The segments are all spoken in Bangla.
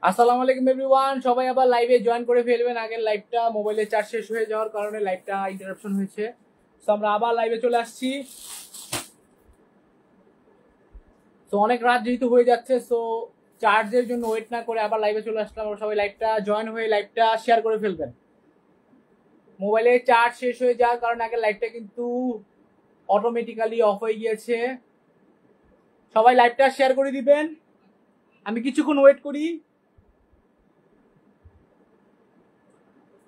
আসসালামু আলাইকুম এভরিওয়ান, সবাই আবার লাইভে জয়েন করে ফেলবেন। আগের লাইভটা মোবাইলে চার্জ শেষ হয়ে যাওয়ার কারণে লাইভটা ইন্টারাপশন হয়েছে। তো আমরা আবার লাইভে চলে আসছি। তো অনেক রাত যেহেতু হয়ে যাচ্ছে, সো চার্জের জন্য ওয়েট না করে আবার লাইভে চলে আসলাম। আমরা সবাই লাইভটা জয়েন হয়ে লাইভটা শেয়ার করে ফেলবেন। মোবাইলে চার্জ শেষ হয়ে যাওয়ার কারণে আগের লাইভটা কিন্তু অটোমেটিক্যালি অফ হয়ে গিয়েছে। সবাই লাইভটা শেয়ার করে দিবেন। আমি কিছুক্ষণ ওয়েট করি।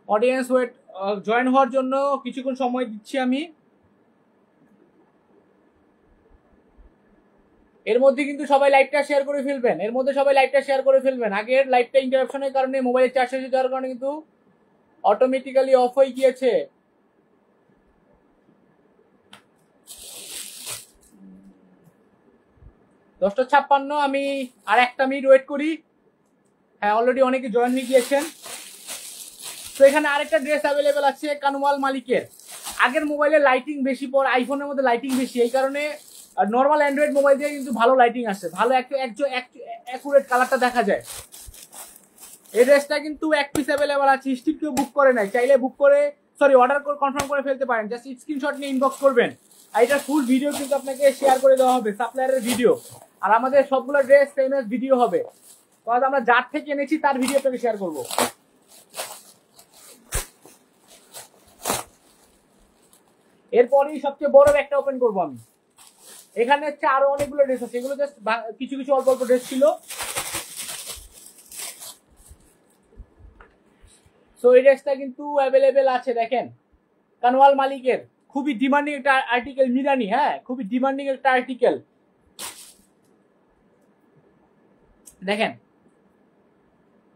অডিয়েন্স ওয়েট জয়েন হওয়ার জন্য কিছুক্ষণ সময় দিচ্ছি আমি। এর মধ্যে কিন্তু সবাই লাইভটা শেয়ার করে ফেলবেন। আগের লাইভটা ইন্টারাপশনের কারণে মোবাইলের চার্জ শেষ হয়ে যাওয়ার কারণে কিন্তু অটোমেটিক্যালি অফ হয়ে গিয়েছে। দশটা 56। আমি আর একটা মিনিট ওয়েট করি। হ্যাঁ, অলরেডি অনেকে জয়েন হয়ে গিয়েছেন। তো এখানে আরেকটা ড্রেস অ্যাভেলেবেল আছে কানওয়াল মালিকের। আগের মোবাইলে লাইটিং বেশি, পর আইফোনের মধ্যে লাইটিং বেশি, এই কারণে নর্মাল অ্যান্ড্রয়েড মোবাইল দিয়ে কিন্তু ভালো লাইটিং আসে, ভালো অ্যাকুরেট কালারটা দেখা যায়। এই ড্রেসটা কিন্তু এক পিস অ্যাভেলেবেল আছে। স্টিক কেউ বুক করে নাই, চাইলে বুক করে অর্ডার করে কনফার্ম করে ফেলতে পারেন। জাস্ট স্ক্রিনশট নিয়ে ইনবক্স করবেন। আর এটার ফুল ভিডিও কিন্তু আপনাকে শেয়ার করে দেওয়া হবে, সাপ্লায়ারের ভিডিও। আর আমাদের সবগুলো ড্রেস ফেমাস ভিডিও হবে, কারণ আমরা যার থেকে এনেছি তার ভিডিও আপনাকে শেয়ার করবো। এরপরেই সবচেয়ে বড় একটা ওপেন করবো আমি। এখানে হচ্ছে আরো অনেকগুলো ড্রেস আছে, এগুলো জাস্ট কিছু কিছু অল্প অল্প ড্রেস ছিল। সো এই ড্রেসটা কিন্তু অ্যাভেলেবেল আছে, দেখেন কানওয়াল মালিকের। খুবই ডিমান্ডিং একটা আর্টিকেল, মিরানি। হ্যাঁ, খুবই ডিমান্ডিং একটা আর্টিকেল। দেখেন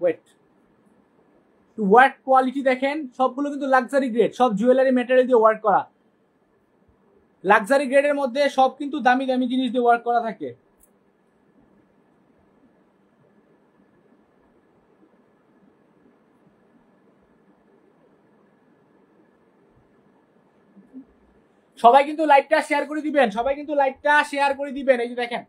ওয়েট ওয়ার্ক কোয়ালিটি দেখেন, সবগুলো কিন্তু লাক্সারি গ্রেড, সব জুয়েলারি ম্যাটেরিয়াল দিয়ে ওয়ার্ক করা। লাক্সারি গ্রেডের মধ্যে সব কিন্তু দামি দামি জিনিস দিয়ে ওয়ার্ক করা থাকে। সবাই কিন্তু লাইভটা শেয়ার করে দিবেন। এই যে দেখেন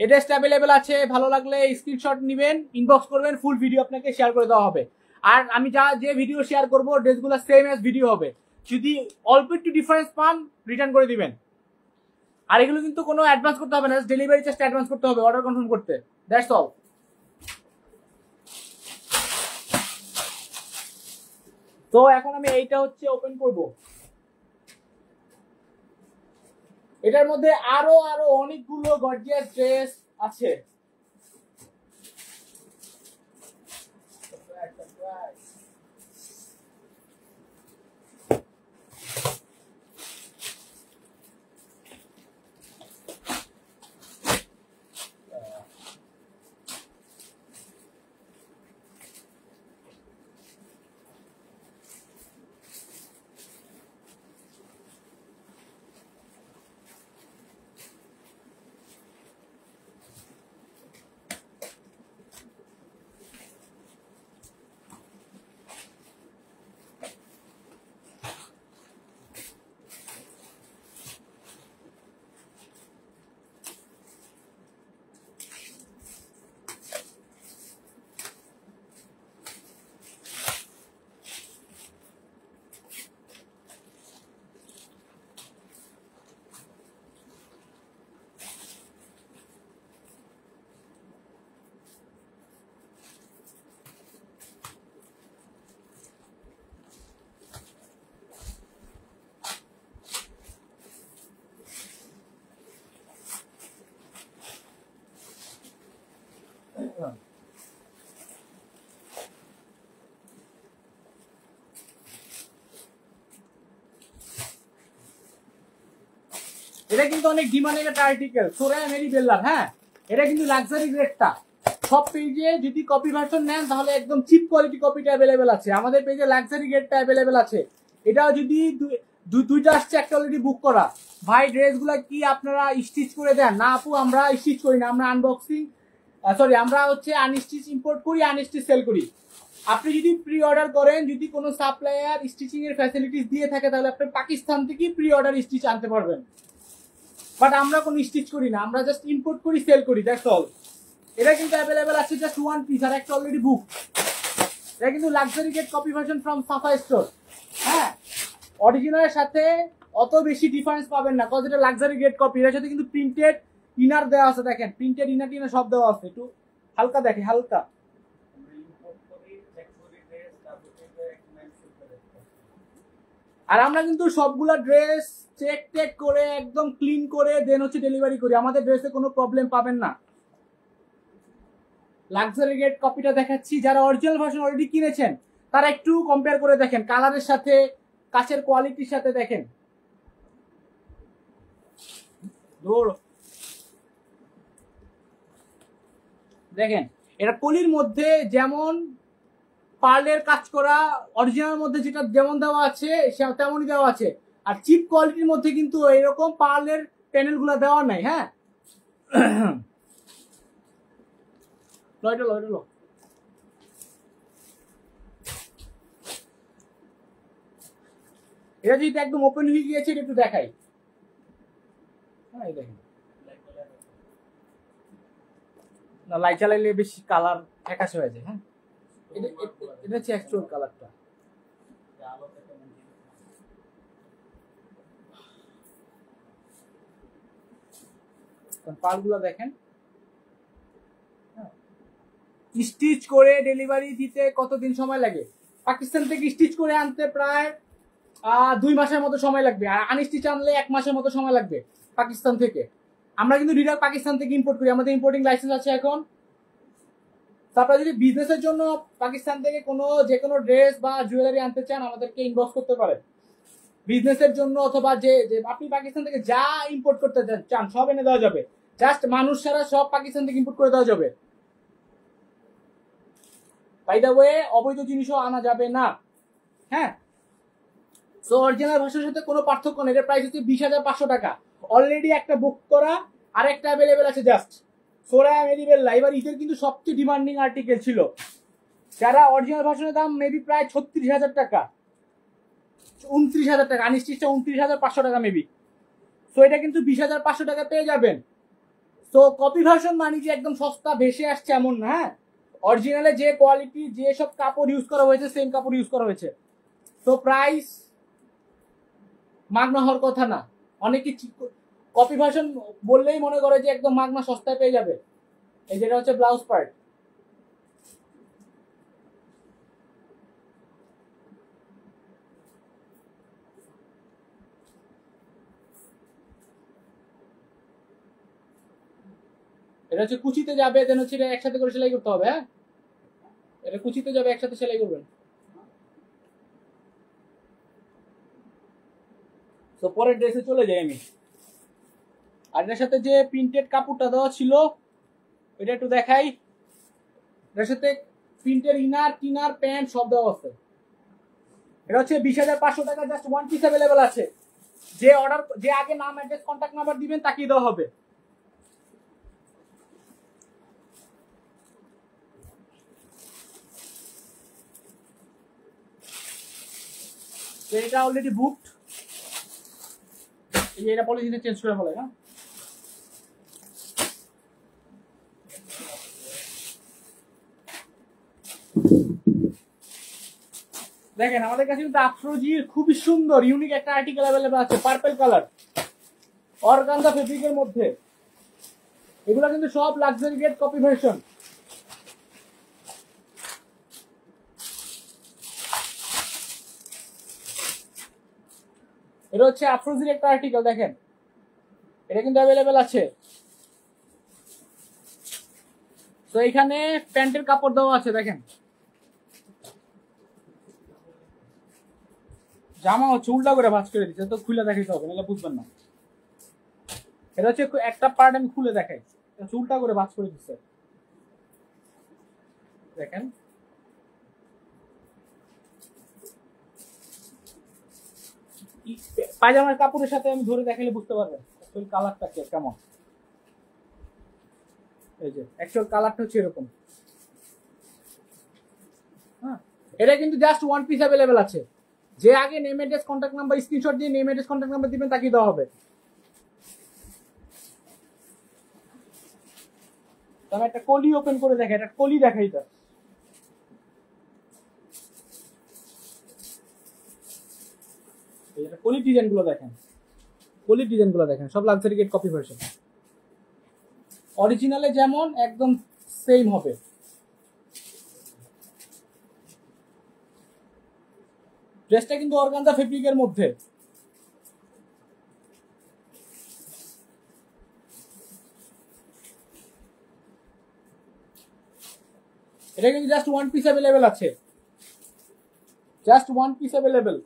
এই ড্রেসটা অ্যাভেলেবেল আছে। ভালো লাগলে স্ক্রিনশট নেবেন, ইনবক্স করবেন, ফুল ভিডিও আপনাকে শেয়ার করে দেওয়া হবে। আর আমি যে ভিডিও শেয়ার করবো ড্রেসগুলো সেম এজ ভিডিও হবে। যদি অল্প একটু ডিফারেন্স পান রিটার্ন করে দিবেন। আর এগুলো কিন্তু কোনো অ্যাডভান্স করতে হবে না, ডেলিভারি চার্জটা অ্যাডভান্স করতে হবে অর্ডার কনফার্ম করতে। That's all. তো এখন আমি এইটা হচ্ছে ওপেন করব। এটার মধ্যে আরো অনেকগুলো গর্জিয়াস ড্রেস আছে। এটা কিন্তু অনেক ডিমান্ডিং একটা আর্টিকেল, সোরায়া মেরি বেল্লার। হ্যাঁ, এটা কিন্তু লাক্সারি গ্রেডটা। সব পেজে যদি কপি ভার্সন নেন তাহলে একদম চিপ কোয়ালিটি কপিটা অ্যাভেলেবেল আছে। আমাদের পেজে লাক্সারি গ্রেডটা অ্যাভেলেবেল আছে। এটাও যদি দুইটা আসছে, একটা অলরেডি বুক করা। ভাই ড্রেসগুলো কি আপনারা স্টিচ করে দেন? না আপু, আমরা স্টিচ করি না, আমরা আনবক্সিং আমরা হচ্ছে আনস্টিচ ইম্পোর্ট করি, আনস্টিচ সেল করি। আপনি যদি প্রি অর্ডার করেন, যদি কোনো সাপ্লায়ার স্টিচিং এর ফ্যাসিলিটিস দিয়ে থাকে, তাহলে আপনি পাকিস্তান থেকে প্রি অর্ডার স্টিচ আনতে পারবেন। বাট আমরা কোনো স্টিচ করি না, আমরা জাস্ট ইম্পোর্ট করি, সেল করি, দ্যাটস অল। এটা কিন্তু অ্যাভেলেবেল আছে জাস্ট ওয়ান পিস, আর একটা অলরেডি বুক। এটা কিন্তু luxury get copy version from Safa store. হ্যাঁ, অরিজিনালের সাথে অত বেশি ডিফারেন্স পাবেন না, কজ এটা লাক্সারি গেট কপি। এর সাথে কিন্তু প্রিন্টেড ইনার দেওয়া আছে, দেখেন প্রিন্টেড ইনার টিনার সব দেওয়া আছে। একটু হালকা দেখে, হালকা। আর আমরা কিন্তু সবগুলা ড্রেস চেক টেক করে একদম ক্লিন করে দেন হচ্ছে ডেলিভারি করি, আমাদের ড্রেসে কোনো প্রবলেম পাবেন না। লাক্সারি গেট কপিটা দেখাচ্ছি, যারা অরিজিনাল ভার্সন অলরেডি কিনেছেন তারা একটু কম্পেয়ার করে দেখেন, কালারের সাথে কাচের কোয়ালিটির সাথে দেখেন। দেখেন এটা কলির মধ্যে যেমন পার্লের কাজ করা, অরিজিনাল মধ্যে যেটা যেমন দেওয়া আছে তেমনই দেওয়া আছে। আর চিপ কোয়ালিটির মধ্যে কিন্তু এরকম পার্লের প্যানেল গুলা দেওয়া নাই। হ্যাঁ, এটা যদি একদম ওপেন হয়ে গিয়েছে, এটা একটু দেখাই। হ্যাঁ, এই দেখেন না, লাইট জ্বালাইলে বেশি কালার ফ্যাকাশে হয়ে যায়। হ্যাঁ, এটা হচ্ছে অ্যাকচুয়াল কালারটা। পালগুলো দেখেন, স্টিচ করে ডেলিভারি দিতে কতদিন সময় লাগে? পাকিস্তান থেকে স্টিচ করে আনতে প্রায় 2 মাসের মতো সময় লাগবে, আর আনস্টিচ আনলে 1 মাসের মতো সময় লাগবে পাকিস্তান থেকে। আমরা কিন্তু ডিরেক্ট পাকিস্তান থেকে ইম্পোর্ট করি, আমাদের ইম্পোর্টিং লাইসেন্স আছে এখন। তারপরে যদি বিজনেসের জন্য পাকিস্তান থেকে যে কোনো ড্রেস বা জুয়েলারি আনতে চান, আমাদেরকে ইনবক্স করতে পারেন। বিজনেসের জন্য অথবা যে আপনি পাকিস্তান থেকে যা ইম্পোর্ট করতে চান সব এনে দেওয়া যাবে, জাস্ট মানুষ ছাড়া সব পাকিস্তান থেকে ইম্পোর্ট করে দেওয়া যাবে। বাই দ্য ওয়ে, অবৈধ জিনিসও আনা যাবে না। হ্যাঁ, সো অরিজিনাল ভার্সনের সাথে কোনো পার্থক্য নেই। এর প্রাইস হচ্ছে 20,500 টাকা। অলরেডি একটা বুক করা আর একটা অ্যাভেলেবেল আছে জাস্ট। সোরা মেরিবেল্লা এবার ঈদের কিন্তু সবচেয়ে ডিমান্ডিং আর্টিকেল ছিল, যারা অরিজিনাল ভার্সনের দাম মেবি প্রায় 36,000 টাকা, 29,000 টাকা, আনস্টিচটা 29,500 টাকা মেবি। সো এটা কিন্তু 20,500 টাকা পেয়ে যাবেন। সো কপি ভার্সন মানে যে একদম সস্তা ভেসে আসছে এমন না। হ্যাঁ, অরিজিনালে যে কোয়ালিটি, যে সব কাপড় ইউজ করা হয়েছে সেম কাপড় ইউজ করা হয়েছে। তো প্রাইস মাগনা হওয়ার কথা না। অনেকে কপি ভার্সন বললেই মনে করে যে একদম মাগনা সস্তায় পেয়ে যাবে। এই যেটা হচ্ছে ব্লাউজ পার্ট। এটা হচ্ছে কুচিতে যাবে, দেন হচ্ছে এটা একসাথে করে সেলাই করতে হবে। হ্যাঁ, এটা কুচিতে যাবে, একসাথে সেলাই করবেন। তো পরের ড্রেসে চলে যাই আমি। আর এটার সাথে যে প্রিন্টেড কাপড়টা দেওয়া ছিল এটা একটু দেখাই। এটার সাথে প্রিন্টের ইনার টিনার প্যান্ট সব দেওয়া আছে। এটা হচ্ছে 20,500 টাকা, জাস্ট ওয়ান পিস অ্যাভেলেবেল আছে। যে আগে নাম অ্যাড্রেস কন্ট্যাক্ট নাম্বার দিবেন তাকিয়ে দেওয়া হবে। এটা অলরেডি বুকড, এটা পলিথিনে চেঞ্জ করে ফেলে। হ্যাঁ, দেখেন আমাদের কাছে কিন্তু আফরোজির খুবই সুন্দর ইউনিক একটা আর্টিকেল অ্যাভেলেবল আছে, পার্পল কালার অর্গানজা ফেব্রিকের মধ্যে। এগুলো কিন্তু সব লাক্সারি গেট কপি ভার্সন। এটা হচ্ছে আফরোজির একটা আর্টিকেল, দেখেন এটা কিন্তু অ্যাভেলেবেল আছে। তো এখানে প্যান্টের কাপড় দেওয়া আছে, দেখেন জামা হচ্ছে উল্টা করে ভাঁজ করে দিচ্ছে, তো খুলে দেখাইতে হবে নাহলে বুঝবেন না। এটা হচ্ছে একটা পার্ট আমি খুলে দেখাই, উল্টা করে ভাঁজ করে দিচ্ছে, দেখেন। পায়জামার কাপড়ের সাথে আমি ধরে দেখালে বুঝতে পারবেন কালারটা কেমন। এই যে অ্যাকচুয়াল কালারটা হচ্ছে এরকম। হ্যাঁ, এটা কিন্তু জাস্ট ওয়ান পিস অ্যাভেলেবেল আছে। যে আগে name address contact number screenshot দিয়ে নেম অ্যাড্রেস কন্ট্যাক্ট নাম্বার দিবেন তাকিয়ে দেওয়া হবে। তো আমি একটা কলি ওপেন করে দেখাই, একটা কলি দেখাই। এটা কলি ডিজাইন গুলো দেখেন, কলি ডিজাইন গুলো দেখেন, সব লাক্সারি গেট কপি ভার্সন। অরিজিনালে যেমন একদম সেম হবে। ড্রেসটা কিন্তু অর্গানজা ফেব্রিকের মধ্যে। এটা কিন্তু জাস্ট ওয়ান পিস অ্যাভেলেবেল আছে, just one piece available.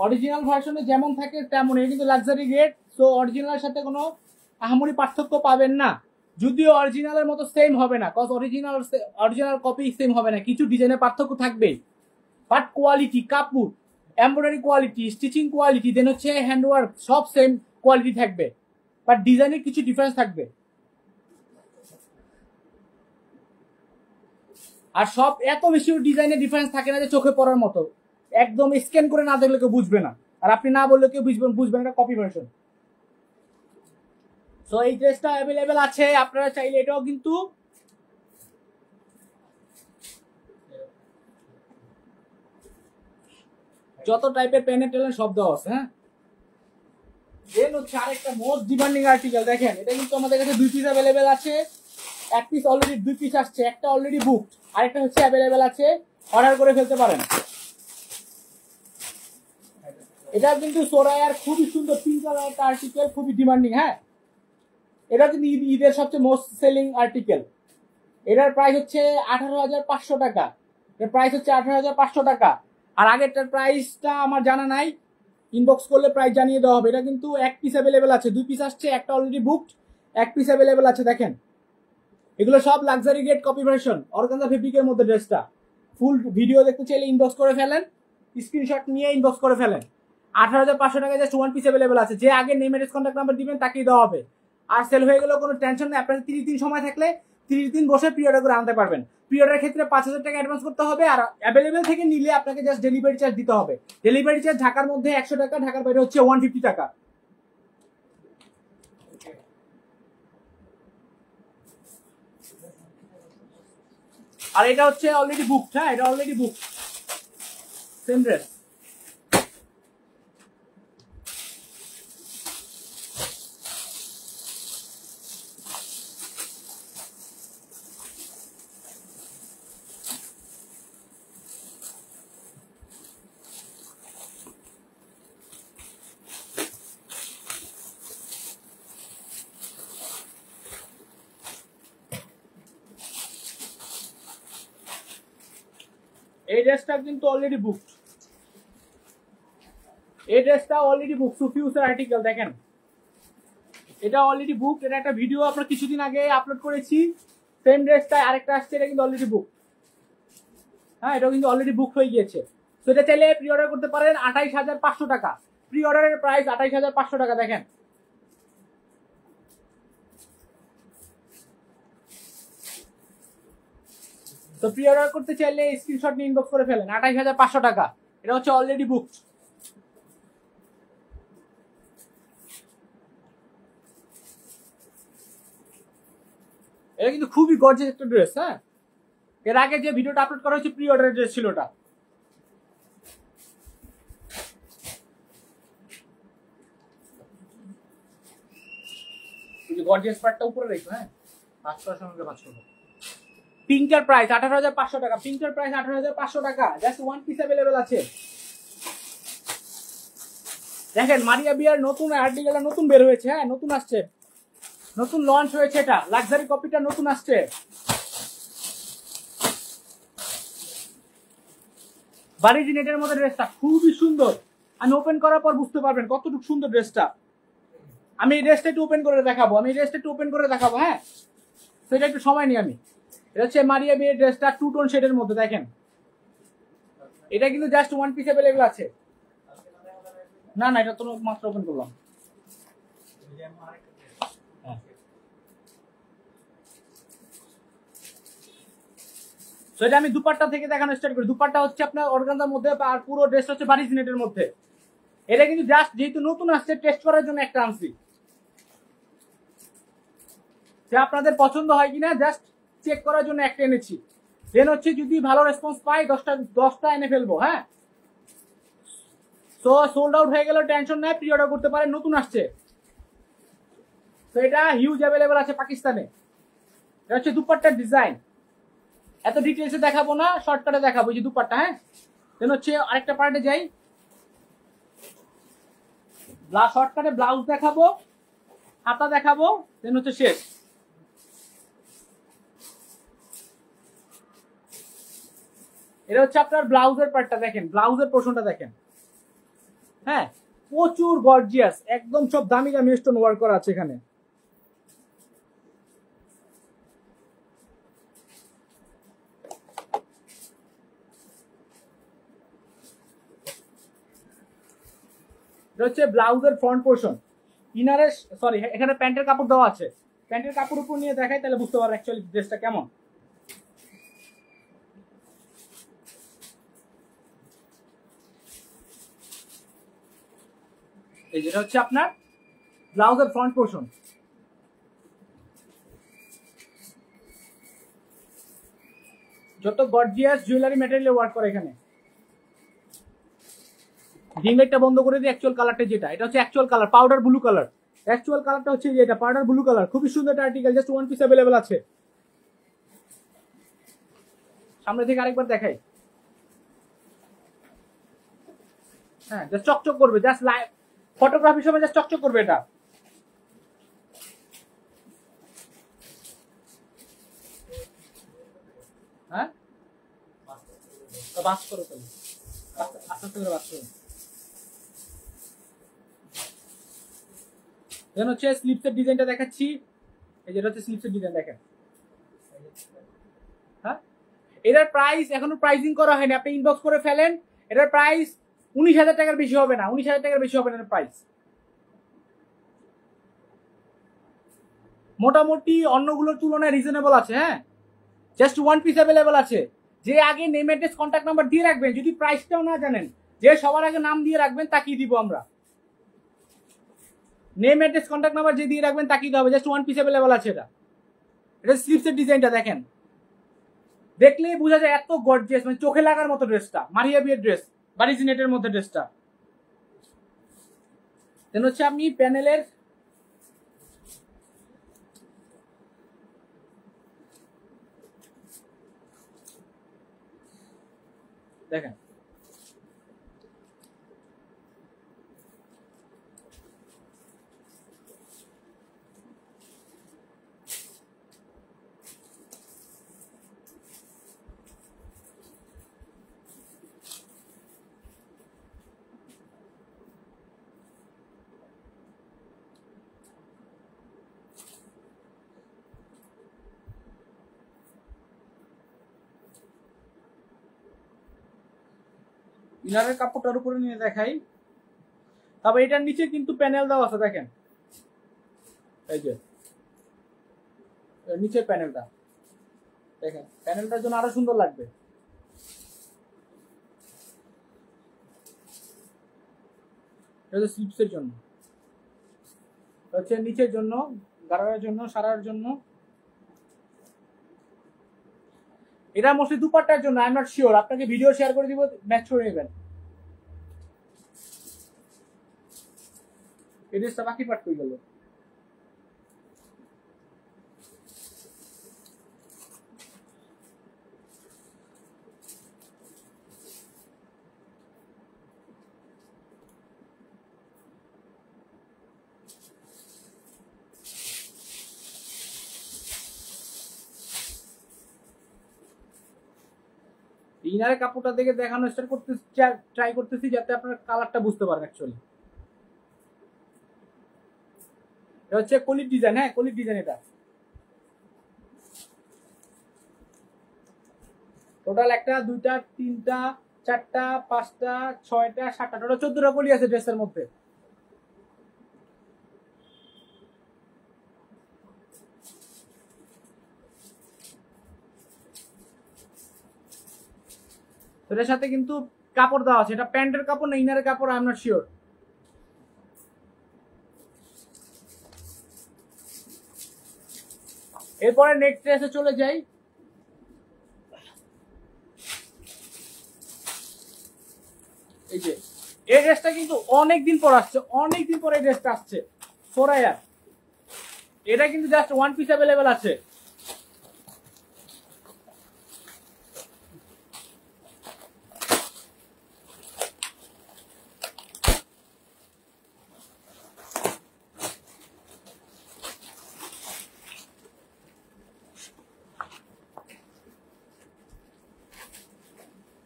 Original ভার্সনে যেমন থাকে তেমন, এটা কিন্তু লাক্সারি গ্রেড। সো অরিজিনালের সাথে কোনো আহামরি পার্থক্য পাবেন না, যদিও অরিজিনালের মতো সেম হবে না, কজ অরিজিনাল কপি সেম হবে না, কিছু ডিজাইনের পার্থক্য থাকবে। বাট কোয়ালিটি, কাপড়, এমব্রয়ডারি কোয়ালিটি, স্টিচিং কোয়ালিটি, দেন হচ্ছে হ্যান্ডওয়ার্ক, সব সেম কোয়ালিটি থাকবে, বাট ডিজাইনের কিছু ডিফারেন্স থাকবে। আর সব এত বেশি ডিজাইনের ডিফারেন্স থাকে না যে চোখে পড়ার মতো, একদম স্ক্যান করে না দেখলে কেউ বুঝবে না, আর আপনি না বললে কেউ বুঝবেন এটা কপি ভার্সন। সো এই ড্রেসটা অ্যাভেলেবেল আছে, আপনারা চাইলে এটাও কিন্তু যত টাইপের পেনের টেলেন সব দেওয়া আছে। হ্যাঁ, দেন হচ্ছে আরেকটা মোস্ট ডিমান্ডিং আর্টিকেল দেখেন, এটা কিন্তু আমাদের কাছে 2 পিস অ্যাভেলেবেল আছে। এক পিস অলরেডি 2 পিস আসছে, একটা অলরেডি বুকড, আরেকটা হচ্ছে অ্যাভেলেবেল আছে, অর্ডার করে ফেলতে পারেন। এটা কিন্তু সোরায়ার খুবই সুন্দর পিঙ্ক কালার একটা আর্টিকেল, খুবই ডিমান্ডিং। হ্যাঁ, এটা কিন্তু ঈদের সবচেয়ে মোস্ট সেলিং আর্টিকেল। এটার প্রাইস হচ্ছে 18,500 টাকা, এর প্রাইস হচ্ছে 18,500 টাকা। আর আগেরটার প্রাইসটা আমার জানা নাই, ইনবক্স করলে প্রাইস জানিয়ে দেওয়া হবে। এটা কিন্তু এক পিস অ্যাভেলেবেল আছে, 2 পিস আসছে, একটা অলরেডি বুকড, এক পিস অ্যাভেলেবেল আছে। দেখেন এগুলো সব luxury grade copy version, organza ফেব্রিকের মধ্যে ড্রেসটা। ফুল ভিডিও দেখতে চাইলে ইনবক্স করে ফেলেন, স্ক্রিনশট নিয়ে ইনবক্স করে ফেলেন। 18,500 টাকা জাস্ট ওয়ান পিস অ্যাভেলেবেল আছে। যে আগে নেম এড্রেস কন্ট্যাক্ট নাম্বার দিবেন তাকেই দেওয়া হবে। আর সেল হয়ে গেলেও কোনো টেনশন নেই, আপনার 30 দিন সময় থাকলে 30 দিন বসে প্রি অর্ডার করে আনতে পারবেন। প্রি অর্ডারের ক্ষেত্রে 5,000 টাকা অ্যাডভান্স করতে হবে, আর অ্যাভেলেবেল থেকে নিলে আপনাকে জাস্ট ডেলিভারি চার্জ দিতে হবে। ডেলিভারি চার্জ ঢাকার মধ্যে 100 টাকা, ঢাকার বাইরে হচ্ছে 150 টাকা। আর এটা হচ্ছে অলরেডি বুকড। হ্যাঁ, এটা অলরেডি বুকড, সেম ড্রেস। এই ড্রেসটা কিন্তু অলরেডি বুকড, এই ড্রেসটা অলরেডি বুক, সুফিউসের আর্টিকেল দেখেন, এটা অলরেডি বুক। এটা একটা ভিডিও আপনার কিছুদিন আগে আপলোড করেছি, সেম ড্রেসটা আরেকটা আসছে, এটা কিন্তু অলরেডি বুক। হ্যাঁ, এটা কিন্তু অলরেডি বুক হয়ে গিয়েছে। তো এটা চাইলে প্রি অর্ডার করতে পারেন 28,500 টাকা। প্রি অর্ডারের প্রাইস 28,500 টাকা। দেখেন তো প্রি অর্ডার করতে চাইলে স্ক্রিনশট নিয়ে ইনবক্স করে ফেলেন। 28,500 টাকা, এটা হচ্ছে অলরেডি বুকড। এটা কিন্তু খুবই গর্জিয়াস একটা ড্রেস। হ্যাঁ, এর আগে যে ভিডিওটা আপলোড করা হয়েছে প্রি অর্ডারের ড্রেস ছিল ওটা। গর্জিয়াস পার্টটা উপরে রেখো। হ্যাঁ, 500 পিঙ্কের প্রাইস 18,500 টাকা। পিঙ্কের প্রাইস 18,500 টাকা, জাস্ট ওয়ান পিস অ্যাভেলেবেল আছে। দেখেন মারিয়া বিয়ার নতুন আর্টিকেলটা নতুন বের হয়েছে। হ্যাঁ, নতুন আসছে, নতুন লঞ্চ হয়েছে, এটা লাক্সারি কপিটা নতুন আসছে। বাড়িজি নেটের মধ্যে ড্রেসটা খুবই সুন্দর, আমি ওপেন করার পর বুঝতে পারবেন কতটুকু সুন্দর ড্রেসটা। আমি এই ড্রেসটা একটু ওপেন করে দেখাবো। হ্যাঁ, সেটা একটু সময় নিই আমি। এটা হচ্ছে মারিয়া বিয়ের ড্রেসটা, 2 টোন শেডের মধ্যে। দেখেন এটা কিন্তু জাস্ট ওয়ান পিস অ্যাভেলেবেল আছে। না, এটা তো মাত্র ওপেন করলাম। তো এটা আমি দুপাট্টা থেকে দেখানো স্টার্ট করি। দুপাট্টা হচ্ছে আপনার অর্গানজার মধ্যে, আর পুরো ড্রেসটা হচ্ছে বারিজ নেটের মধ্যে। এটা কিন্তু জাস্ট যেহেতু নতুন আসছে টেস্ট করার জন্য একটা আনছি। যে আপনাদের পছন্দ হয় কিনা জাস্ট চেক করার জন্য একটা এনেছি। দেন হচ্ছে যদি ভালো রেসপন্স পাই 10টা এনে ফেলবো। হ্যাঁ, সো সোল্ড আউট হয়ে গেল টেনশন নাই, প্রি অর্ডার করতে পারেন, নতুন আসছে। তো এটা হিউজ অ্যাভেলেবল আছে পাকিস্তানে। এটা হচ্ছে দুপাট্টার ডিজাইন, এত ডিটেলসে দেখাবো না, শর্টকাটে দেখাবো। এই যে দুপাট্টা। হ্যাঁ, দেন হচ্ছে আরেকটা পার্টে যাই, শর্টকাটে ব্লাউজ দেখাবো, হাতা দেখাবো, দেন হচ্ছে শেষ। এটা হচ্ছে আপনার ব্লাউজের পার্টটা দেখেন, ব্লাউজের পোর্শনটা দেখেন। হ্যাঁ, প্রচুর গর্জিয়াস, একদম সব দামি দামি স্টোন ওয়ার্ক করা আছে এখানে। এটা হচ্ছে ব্লাউজের ফ্রন্ট পোর্শন, ইনারে সরি এখানে প্যান্টের কাপড় দেওয়া আছে। প্যান্টের কাপড় উপর নিয়ে দেখাই তাহলে বুঝতে পারবেন অ্যাকচুয়ালি ড্রেসটা কেমন। এই যেটা হচ্ছে আপনার ব্লাউজের ফ্রন্ট পোর্শন। যত গর্জিয়াস জুয়েলারি ম্যাটেরিয়াল ওয়ার্ক করে এখানে। ডিম লাইটটা বন্ধ করে দিই, অ্যাকচুয়াল কালারটা যেটা, এটা হচ্ছে actual colour, powder blue colour. Actual কালারটা হচ্ছে যেটা পাউডার ব্লু কালার, খুবই সুন্দর একটা article, just one piece available আছে। সামনে থেকে আরেকবার দেখাই। হ্যাঁ, জাস্ট চকচক করবে, জাস্ট লাইভ ফটোগ্রাফির সময় জাস্ট চকচক করবে এটা। হ্যাঁ, বাস করো তাহলে, আস্তে আস্তে করে বাস করো। দেন হচ্ছে স্লিপসের ডিজাইনটা দেখাচ্ছি। এই যেটা হচ্ছে স্লিপসের ডিজাইন দেখেন। হ্যাঁ, এটার প্রাইস এখনো প্রাইসিং করা হয়নি, আপনি ইনবক্স করে ফেলেন। এটার প্রাইস 19,000 টাকার বেশি হবে না, 19,000 টাকার বেশি হবে না এটার প্রাইস। মোটামুটি অন্যগুলোর তুলনায় রিজনেবল আছে। হ্যাঁ, জাস্ট ওয়ান পিস অ্যাভেলেবল আছে। যে আগে নেম অ্যাড্রেস কন্ট্যাক্ট নাম্বার দিয়ে রাখবেন, যদি প্রাইসটাও না জানেন, যে সবার আগে নাম দিয়ে রাখবেন তাকিয়ে দিব আমরা। নেম অ্যাড্রেস কন্ট্যাক্ট নাম্বার যে দিয়ে রাখবেন তাকিয়ে হবে। জাস্ট ওয়ান পিস অ্যাভেলেবল আছে এটা। এটা স্লিপসের ডিজাইনটা দেখেন, দেখলেই বোঝা যায় এত গর্জিয়াস, মানে চোখে লাগার মতো ড্রেসটা, মারিয়া বিয়ের ড্রেস, বারিজ নেটের মধ্যে ড্রেসটা। দেন হচ্ছে আমি প্যানেলের দেখেন, ইনারের কাপড়টার উপরে নিয়ে দেখাই। তবে এটার নিচে কিন্তু প্যানেল দেওয়া আছে দেখেন, এই যে নিচের প্যানেলটা দেখেন, প্যানেলটার জন্য আরো সুন্দর লাগবে। এটা স্লিপসের জন্য, হচ্ছে নিচের জন্য, গাড়ার জন্য, সারার জন্য। এটা মোস্টলি দুপাট্টার জন্য, আই এম নট শিওর, আপনাকে ভিডিও শেয়ার করে দিব, ম্যাচ করে নেবেন। এই ড্রেসটা বাকি পার্ট হয়ে গেল। ইনারের কাপড়টা দেখে দেখানো স্টার্ট করতে ট্রাই করতেছি, যাতে আপনার কালারটা বুঝতে পারেন অ্যাকচুয়ালি। এটা হচ্ছে কলির ডিজাইন। হ্যাঁ, কলির ডিজাইন। এটা টোটাল 1টা 2টা 3টা 4টা 5টা 6টা 7টা, টোটাল 14টা কলি আছে ড্রেসের মধ্যে। এটার সাথে কিন্তু কাপড় দেওয়া আছে, এটা প্যান্টের কাপড় না ইনারের কাপড় আই এম নট শিওর। এরপরে নেক্সট ড্রেসে চলে যাই। এই যে এই ড্রেসটা কিন্তু অনেকদিন পর আসছে, অনেকদিন পরে এই ড্রেসটা আসছে ফোরায়ার। এটা কিন্তু জাস্ট ওয়ান পিস অ্যাভেলেবেল আছে।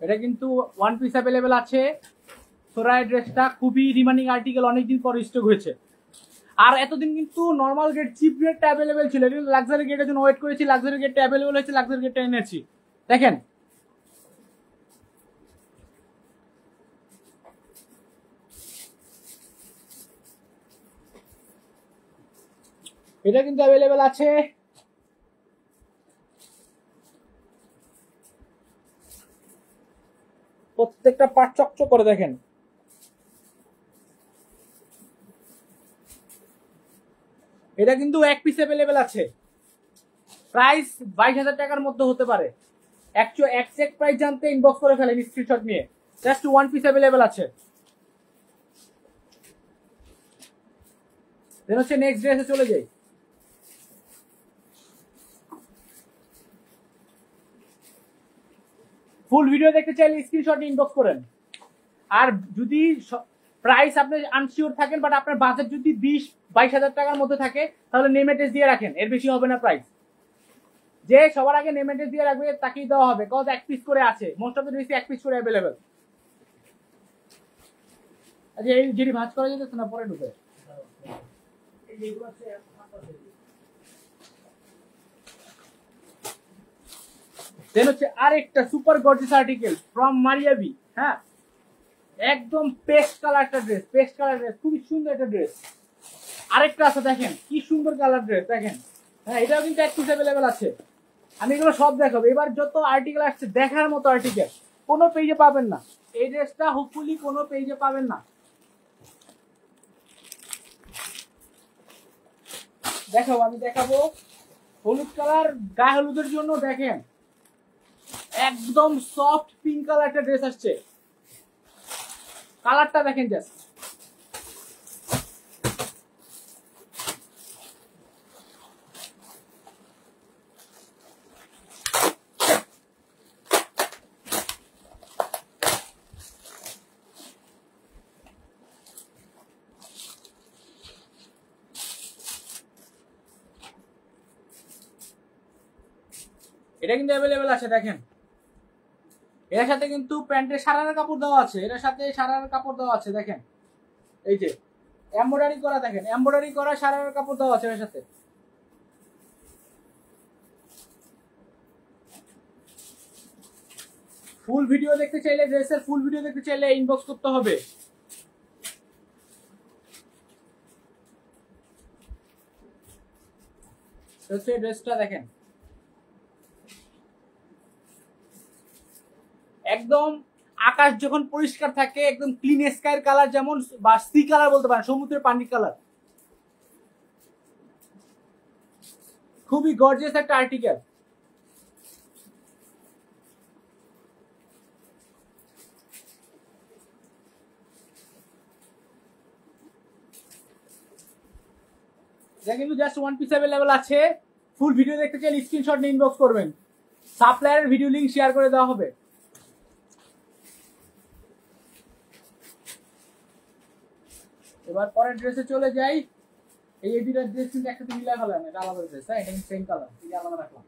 এটা কিন্তু ওয়ান পিস অ্যাভেলেবেল আছে। সোরাই ড্রেসটা খুবই ডিমান্ডিং আর্টিকেল, অনেকদিন পর স্টক হয়েছে। আর এতদিন কিন্তু নর্মাল গ্রেড চিপ গ্রেডটা অ্যাভেলেবেল ছিল, কিন্তু লাক্সারি গ্রেডের জন্য ওয়েট করেছি, লাক্সারি গ্রেডটা অ্যাভেলেবেল হয়েছে, লাক্সারি গ্রেডটা এনেছি। দেখেন এটা কিন্তু অ্যাভেলেবেল আছে। প্রত্যেকটা পার্ট চকচক করে দেখেন। এটা কিন্তু এক পিস অ্যাভেলেবেল আছে। প্রাইস 22,000 টাকার মধ্যে হতে পারে। এক্সাক্ট প্রাইস জানতে ইনবক্স করে ফেলেন স্ক্রিনশট নিয়ে। জাস্ট ওয়ান পিস অ্যাভেলেবেল আছে। দেন হচ্ছে নেক্সট ড্রেসে চলে যাই। ফুল ভিডিও দেখতে চাইলে স্ক্রিনশট ইনবক্স করেন। আর যদি প্রাইস আপনি আনসিওর থাকেন, বাট আপনার বাজেট যদি 20-22,000 টাকার মধ্যে থাকে, তাহলে নেম অ্যাড্রেস দিয়ে রাখেন, এর বেশি হবে না প্রাইস। যে সবার আগে নেম অ্যাড্রেস দিয়ে রাখবে তাকেই দেওয়া হবে, কজ এক পিস করে আছে, মোস্ট অফ দ্য ড্রেসই এক পিস করে অ্যাভেলেবেল। আচ্ছা এই যেটি ভাঁজ করা যেতেছে না, পরে ঢুকে দেন হচ্ছে আরেকটা super gorgeous article from Maria B. হ্যাঁ, একদম পেস্ট কালার একটা ড্রেস, পেস্ট কালার ড্রেস, খুবই সুন্দর একটা ড্রেস। আরেকটা আছে দেখেন কি সুন্দর কালার ড্রেস দেখেন। হ্যাঁ, এটাও কিন্তু এক পিস অ্যাভেলেবেল আছে। আমি এগুলো সব দেখাবো। এবার যত আর্টিকেল আসছে দেখার মতো আর্টিকেল, কোনো পেজে পাবেন না। এই ড্রেসটা হোপফুলি কোনো পেজে পাবেন না। দেখাবো, আমি দেখাবো। হলুদ কালার, গায়ে হলুদের জন্য দেখেন একদম সফট পিঙ্ক কালার একটা ড্রেস আসছে। কালারটা দেখেন জাস্ট। এটা কিন্তু অ্যাভেলেবেল আছে দেখেন। এর সাথে কিন্তু প্যান্টের সারার কাপড় দেওয়া আছে, এর সাথে সারার কাপড় দেওয়া আছে দেখেন। এই যে এমব্রয়ডারি করা দেখেন, এমব্রয়ডারি করা সারার কাপড় দেওয়া আছে এর সাথে। ফুল ভিডিও দেখতে চাইলে, ড্রেসের ফুল ভিডিও দেখতে চাইলে ইনবক্স করতে হবে। হচ্ছে ড্রেসটা দেখেন একদম আকাশ যখন পরিষ্কার থাকে, একদম ক্লিন স্কাইয়ের কালার, যেমন বা সি কালার বলতে পারেন, সমুদ্রের পানির কালার। খুবই গর্জিয়াস একটা আর্টিকেল। এটা কিন্তু জাস্ট ওয়ান পিস অ্যাভেলেবেল আছে। ফুল ভিডিও দেখতে চাইলে স্ক্রিনশট নিয়ে ইনবক্স করবেন, সাপ্লায়ারের ভিডিও লিংক শেয়ার করে দেওয়া হবে। এবার পরের ড্রেসে চলে যাই। এই দুইটা ড্রেস কিন্তু একসাথে মিলাই ফেলাম, এটা আলাদা ড্রেস। হ্যাঁ, এটা কিন্তু সেম কালার, এই আলাদা রাখলাম।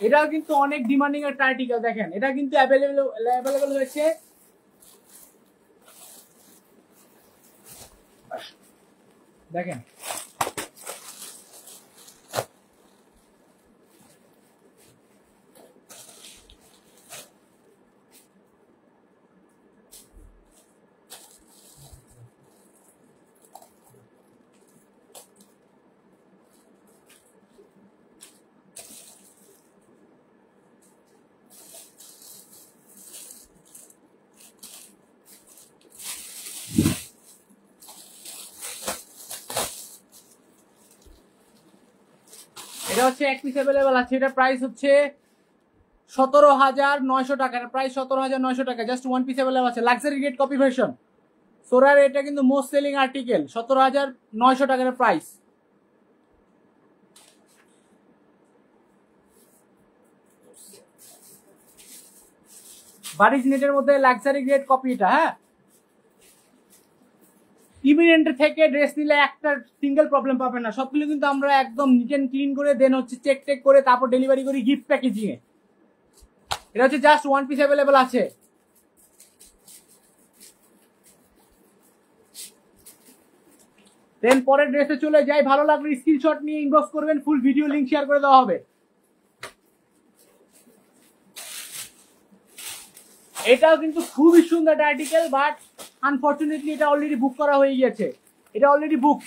এটাও কিন্তু অনেক ডিমান্ডিং একটা আর্টিকেল দেখেন। এটা কিন্তু অ্যাভেলেবেল হয়েছে। দেখেন এটা হচ্ছে এক পিস অ্যাভেলেবেল আছে, এটা প্রাইস হচ্ছে 17,900 টাকা, প্রাইস 17,900 টাকা, জাস্ট ওয়ান পিস অ্যাভেলেবেল আছে, লাক্সারি গ্রেড কপি ভার্সন সোরার। এটা কিন্তু মোস্ট সেলিং আর্টিকেল, 17,900 টাকার প্রাইস। বারিজ নেটের মধ্যে লাক্সারি গ্রেড কপি এটা। হ্যাঁ, ইমিনেন্ট থেকে ড্রেস নিলে একটা সিঙ্গেল প্রবলেম পাবেন না, সবগুলো কিন্তু আমরা একদম নিট এন্ড ক্লিন করে দেন হচ্ছে চেক টেক করে তারপর ডেলিভারি করি গিফট প্যাকেজিং এ। এটা হচ্ছে জাস্ট ওয়ান পিস অ্যাভেলেবেল আছে। দেন পরের ড্রেসে চলে যাই, ভালো লাগলে স্ক্রিনশট নিয়ে ইনবক্স করবেন, ফুল ভিডিও লিংক শেয়ার করে দেওয়া হবে। এটাও কিন্তু খুবই সুন্দর আর্টিকেল, বাট আনফরচুনেটলি এটা অলরেডি বুক করা হয়ে গিয়েছে, এটা অলরেডি বুক।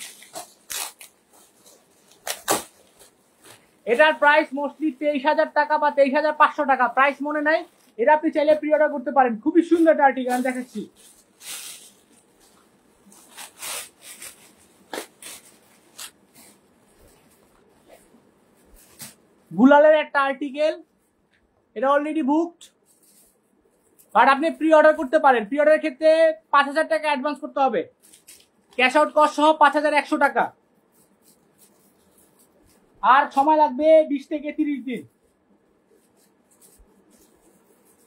এটার প্রাইস মোস্টলি 23,000 টাকা বা 23,500 টাকা, প্রাইস মনে নাই। এটা আপনি চাইলে প্রি অর্ডার করতে পারেন, খুবই সুন্দর একটা আর্টিকেল, আমি দেখাচ্ছি। গুলালের একটা আর্টিকেল, এটা অলরেডি বুকড, বাট আপনি প্রি অর্ডার করতে পারেন। প্রি অর্ডারের ক্ষেত্রে 5,000 টাকা অ্যাডভান্স করতে হবে, ক্যাশ আউট কস্ট সহ 5,100 টাকা, আর সময় লাগবে 20 থেকে 30 দিন।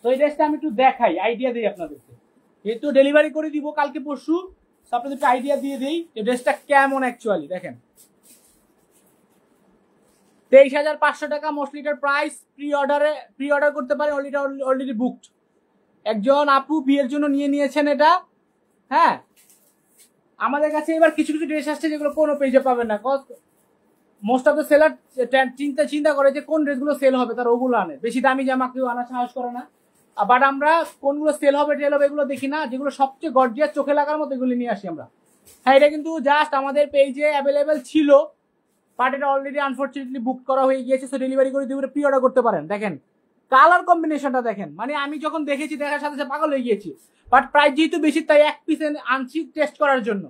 তো এই ড্রেসটা আমি একটু দেখাই, আইডিয়া দিই আপনাদেরকে, যেহেতু ডেলিভারি করে দিব কালকে পরশু, আপনাদের একটু আইডিয়া দিয়ে দিই এই ড্রেসটা কেমন অ্যাকচুয়ালি। দেখেন 23,500 টাকা মোস্টলি এটার প্রাইস। প্রি অর্ডার করতে পারেন, অলরেডি বুকড। একজন আপু বিয়ের জন্য নিয়েছেন এটা। হ্যাঁ, আমাদের কাছে এবার কিছু কিছু ড্রেস আসছে যেগুলো কোনো পেজে পাবেন না, cause most of the seller চিন্তা করে যে কোন ড্রেসগুলো সেল হবে, তার ওগুলো আনে, বেশি দামি জামা কেউ আনার সাহস করে না। বাট আমরা কোনগুলো সেল হবে টেল হবে এগুলো দেখি না, যেগুলো সবচেয়ে গর্জিয়াস চোখে লাগার মতো এগুলো নিয়ে আসি আমরা। হ্যাঁ, এটা কিন্তু জাস্ট আমাদের পেজে অ্যাভেলেবেল ছিল, বাট এটা অলরেডি আনফরচুনেটলি বুক করা হয়ে গিয়েছে, সো ডেলিভারি করে দিয়ে প্রি অর্ডার করতে পারেন। দেখেন কালার কম্বিনেশনটা দেখেন, মানে আমি যখন দেখেছি দেখার সাথে সাথে পাগল হয়ে গিয়েছি, বাট প্রাইস যেহেতু বেশি তাই এক পিস আনছি টেস্ট করার জন্য।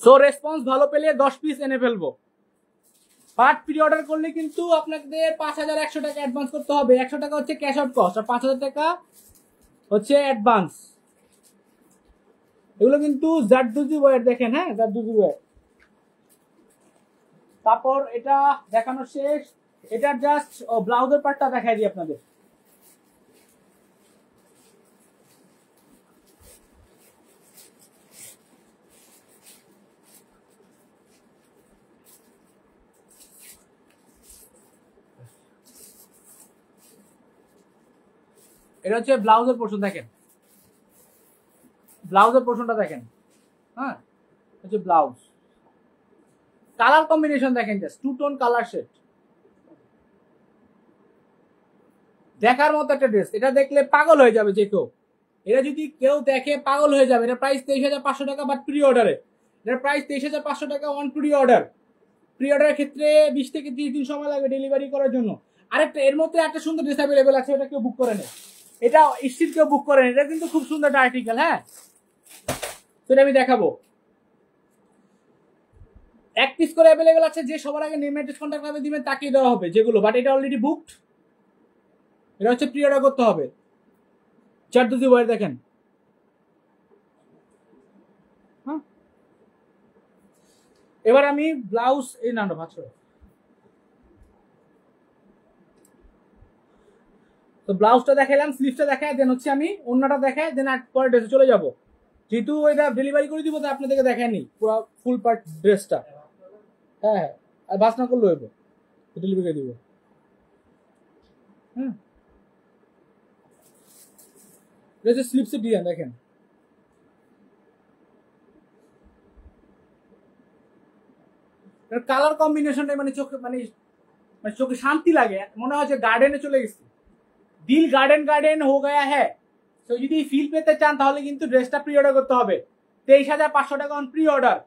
সো রেসপন্স ভালো পেলে 10 পিস এনে ফেলবো, বাট প্রি অর্ডার করলে কিন্তু আপনাদের 5,100 টাকা অ্যাডভান্স করতে হবে। 100 টাকা হচ্ছে ক্যাশ আউট কস্ট আর 5,000 টাকা হচ্ছে অ্যাডভান্স। এগুলো কিন্তু জারদুজি ওয়্যার, দেখেন। হ্যাঁ, জারদুজি ওয়্যার। তারপর এটা দেখানো শেষ, এটার জাস্ট ব্লাউজের পার্টটা দেখাই দিই আপনাদের। এটা হচ্ছে ব্লাউজের পোর্শন, দেখেন ব্লাউজের পোর্শনটা দেখেন। হ্যাঁ, হচ্ছে ব্লাউজ, কালার কম্বিনেশন দেখেন, just two tone colour shade, দেখার মতো একটা ড্রেস। এটা দেখলে পাগল হয়ে যাবে যে কেউ, এটা যদি কেউ দেখে পাগল হয়ে যাবে। এটা প্রাইস 23,500 টাকা, বাট প্রি অর্ডারে এটার প্রাইস 23,500 টাকা অন প্রি অর্ডার। প্রি অর্ডারের ক্ষেত্রে 20 থেকে 30 দিন সময় লাগবে ডেলিভারি করার জন্য। আরেকটা এর মধ্যে একটা সুন্দর ড্রেস অ্যাভেলেবেল আছে, এটা কেউ বুক করে নেয়, এটা স্টিল কেউ বুক করে নেয়, এটা কিন্তু খুব সুন্দর একটা আর্টিকেল। হ্যাঁ, সেটা আমি দেখাবো। এক পিস করে অ্যাভেলেবেল আছে, যে সবার আগে নেম অ্যাড্রেস কন্ট্যাক্ট নাম্বার দিবেন তাকেই দেওয়া হবে যেগুলো, বাট এটা অলরেডি বুকড। এটা হচ্ছে প্রি অর্ডার করতে হবে। জারদুজি ওয়্যার দেখেন। এবার আমি ব্লাউজ এই না ভালো, তো ব্লাউজটা দেখাইলাম, স্লিভসটা দেখাই, দেন হচ্ছে আমি অন্যটা দেখাই, দেন পরে ড্রেসে চলে যাবো। যেহেতু এটা ডেলিভারি করে দিব, তো আপনাদেরকে দেখায়নি পুরো ফুল পার্ট ড্রেসটা। হ্যাঁ হ্যাঁ, আর বাস না করলে হইব, ডেলিভারি করে দিব। হুম, ড্রেসের স্লিভসের ডিজাইন দেখেন, কালার কম্বিনেশনটা মানে চোখে মানে চোখে শান্তি লাগে, মনে হয় যে গার্ডেনে চলে গেছি, দিল গার্ডেন গার্ডেন হো গয়া হ্যাঁ। তো যদি ফিল পেতে চান তাহলে কিন্তু ড্রেসটা প্রি অর্ডার করতে হবে। 23,500 টাকা অন প্রি অর্ডার।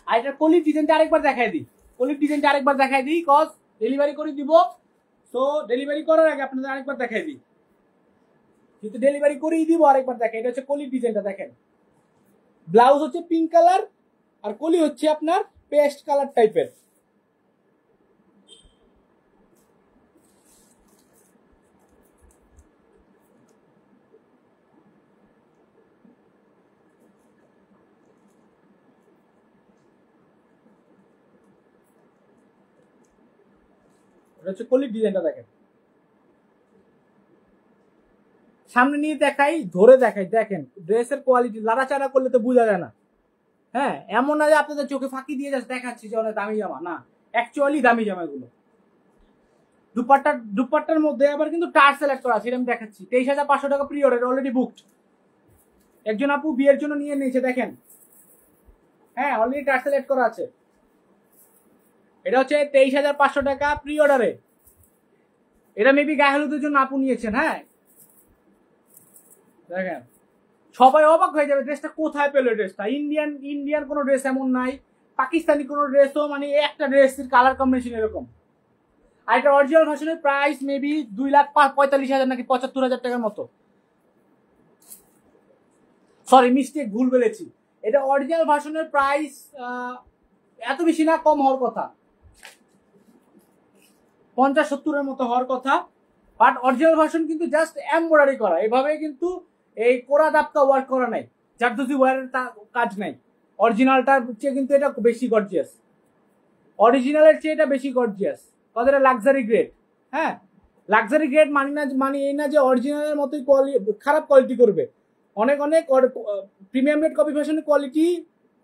আর এটা কলির ডিজাইনটা আরেকবার দেখাই দিই, কলির ডিজাইনটা আরেকবার দেখাই দিই, কজ ডেলিভারি করে দিব। তো ডেলিভারি করার আগে আপনাদের আরেকবার দেখাই দিই, যেহেতু ডেলিভারি করেই দিব আরেকবার দেখাই। এটা হচ্ছে কলির ডিজাইনটা দেখেন, ব্লাউজ হচ্ছে পিঙ্ক কালার, আর কলি হচ্ছে আপনার পেস্ট কালার টাইপের। এটা হচ্ছে কলির ডিজাইনটা দেখেন, সামনে নিয়ে দেখাই, ধরে দেখাই, দেখেন ড্রেসের কোয়ালিটি লাড়াচাড়া করলে তো বোঝা যায় না। হ্যাঁ, এমন না যে আপনাদের চোখে ফাঁকি দিয়ে যাচ্ছে দেখাচ্ছি যে অনেক দামি জামা, না, অ্যাকচুয়ালি দামি জামা এগুলো। দুপাট্টার মধ্যে আবার কিন্তু টার সিলেক্ট করা আছে, এটা আমি দেখাচ্ছি। 23,500 টাকা প্রি অর্ডার, অলরেডি বুকড। একজন আপু বিয়ের জন্য নিয়ে নিয়েছে দেখেন, হ্যাঁ অলরেডি টার সিলেক্ট করা আছে। এটা হচ্ছে 23,500 টাকা প্রি অর্ডারে। এটা মেবি গায়ে হলুদের জন্য আপু নিয়েছেন। হ্যাঁ দেখেন, সবাই অবাক হয়ে যাবে ড্রেসটা কোথায় পেলো। ড্রেসটা ইন্ডিয়ান কোনো ড্রেস এমন নাই, পাকিস্তানি কোনো ড্রেসও, মানে একটা ড্রেসের কালার কম্বিনেশন এরকম। আর এটা অরিজিনাল ভার্সনের প্রাইস মেবি 2,45,000 নাকি 75,000 টাকার মতো। সরি মিস্টেক, ভুল বলেছি। এটা অরিজিনাল ভার্সনের প্রাইস এত বেশি না, কম হওয়ার কথা, 50-70-এর মতো হওয়ার কথা। বাট অরিজিনাল ভার্সন কিন্তু জাস্ট এমব্রয়ডারি করা, এভাবে কিন্তু এই কোরা দাপকা ওয়ার্ক করা নাই, জারদোজি ওয়ারের কাজ নাই। অরিজিনালটার চেয়ে কিন্তু এটা বেশি গর্জিয়াস, অরিজিনালের চেয়ে এটা বেশি গর্জিয়াস। তাদের লাক্সারি গ্রেড। হ্যাঁ, লাক্সারি গ্রেড মানে এই না যে অরিজিনালের মতোই খারাপ কোয়ালিটি করবে। অনেক প্রিমিয়াম রেট কপি ফ্যাশনের কোয়ালিটি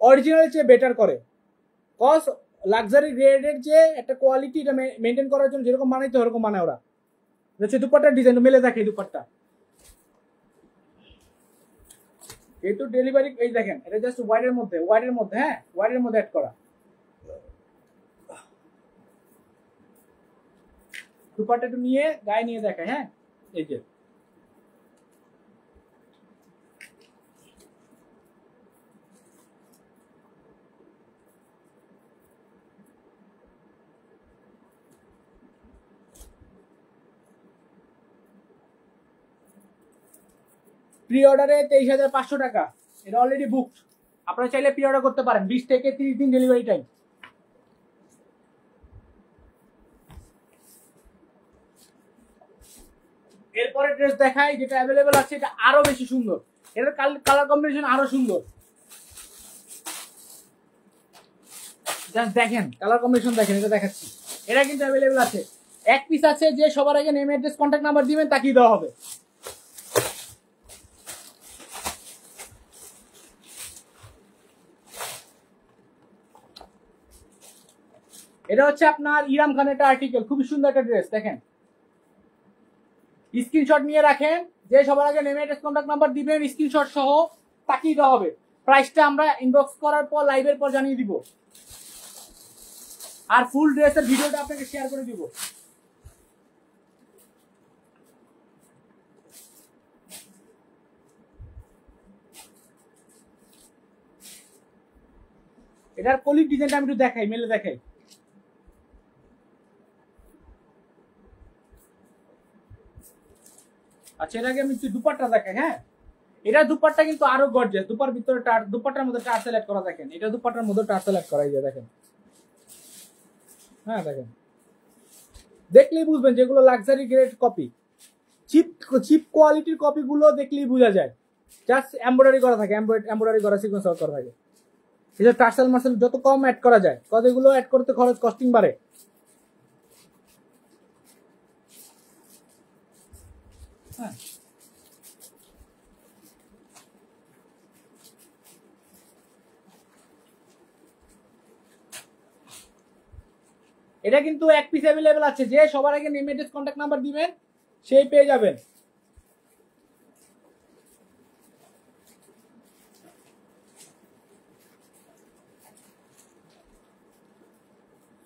অরিজিনালের চেয়ে বেটার করে, কজ লাক্সারি গ্রেডের যে একটা কোয়ালিটি, এটা মেনটেন করার জন্য যেরকম বানাইতে ওরকম বানায় ওরা। হচ্ছে দুপাট্টার ডিজাইন, মেলে দেখে দুপাট্টা, যেহেতু ডেলিভারি, এই দেখেন এটা জাস্ট ওয়াইডের মধ্যে, হ্যাঁ ওয়াইডের মধ্যে অ্যাড করা। দুপাট্টা একটু নিয়ে গায়ে নিয়ে দেখায়। হ্যাঁ, এই যে প্রি অর্ডারে 23,500 টাকা, এটা অলরেডি বুকড। আপনারা চাইলে প্রি অর্ডার করতে পারেন, 20 থেকে 30 দিন ডেলিভারি টাইম। এরপরে ড্রেস দেখাই যেটা অ্যাভেলেবেল আছে, এটা আরো বেশি সুন্দর, এটার কালার কম্বিনেশন আরো সুন্দর। জাস্ট দেখেন কালার কম্বিনেশন দেখেন, এটা দেখাচ্ছি। এটা কিন্তু অ্যাভেলেবেল আছে, এক পিস আছে। যে সবার আগে নেম অ্যাড্রেস কন্ট্যাক্ট নাম্বার দিবেন তাকেই দেওয়া হবে। এটা হচ্ছে আপনার ইরাম খানের একটা আর্টিকেল, খুবই সুন্দর একটা ড্রেস। দেখেন, স্ক্রিনশট নিয়ে রাখেন, যে সবার আগে নেম অ্যাড্রেস কন্ট্যাক্ট নাম্বার দিবেন স্ক্রিনশট সহ তাকেই দেওয়া হবে। প্রাইসটা আমরা ইনবক্স করার পর লাইভের পর জানিয়ে দিব, আর ফুল ড্রেসের ভিডিওটা আপনাকে শেয়ার করে দিব। এটার কলির ডিজাইনটা আমি একটু দেখাই, মেলে দেখাই। আচ্ছা, এর আগে আমি একটু দুপাট্টা দেখাই। হ্যাঁ, এটা দুপাট্টা কিন্তু আরো গর্জিয়াস, দুপাট্টার মধ্যে টার সিলেক্ট করা দেখেন, এটা দুপাট্টার মধ্যে টার সিলেক্ট করা, এই যে দেখেন। হ্যাঁ দেখেন, দেখলেই বুঝবেন যেগুলো লাক্সারি গ্রেড কপি, চিপ কোয়ালিটির কপি গুলো দেখলেই বোঝা যায়, জাস্ট এমব্রয়ডারি করা থাকে, এমব্রয়ডারি করা, সিকোয়েন্স করা থাকে। এই যে টার্সেল মার্সেল যত কম অ্যাড করা যায়, কতগুলো অ্যাড করতে খরচ কস্টিং বাড়ে। হ্যাঁ, এটা কিন্তু এক পিস অ্যাভেলেবেল আছে, যে সবার আগে নেম অ্যাড্রেস কন্ট্যাক্ট নাম্বার দিবেন সেই পেয়ে যাবেন।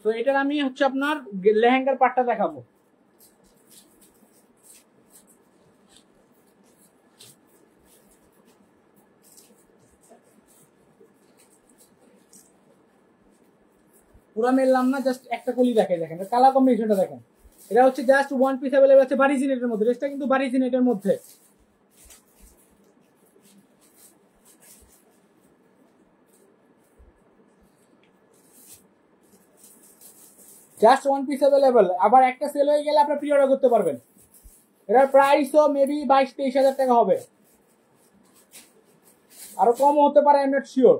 তো এটার আমি হচ্ছে আপনার লেহেঙ্গার পাটটা দেখাবো। পুরা মেললাম না, জাস্ট একটা কলি দেখাই। দেখেন কালার কম্বিনেশনটা দেখেন, এটা হচ্ছে জাস্ট ওয়ান পিস অ্যাভেলেবেল আছে বারিজি নেটের মধ্যে। ড্রেসটা কিন্তু বারিজি নেটের মধ্যে। Just one piece available. আবার একটা সেল হয়ে গেলে আপনার প্রি অর্ডার করতে পারবেন। এটার প্রাইসও মেবি 22-23 হাজার টাকা হবে, আরো কম হতে পারে, I am not sure.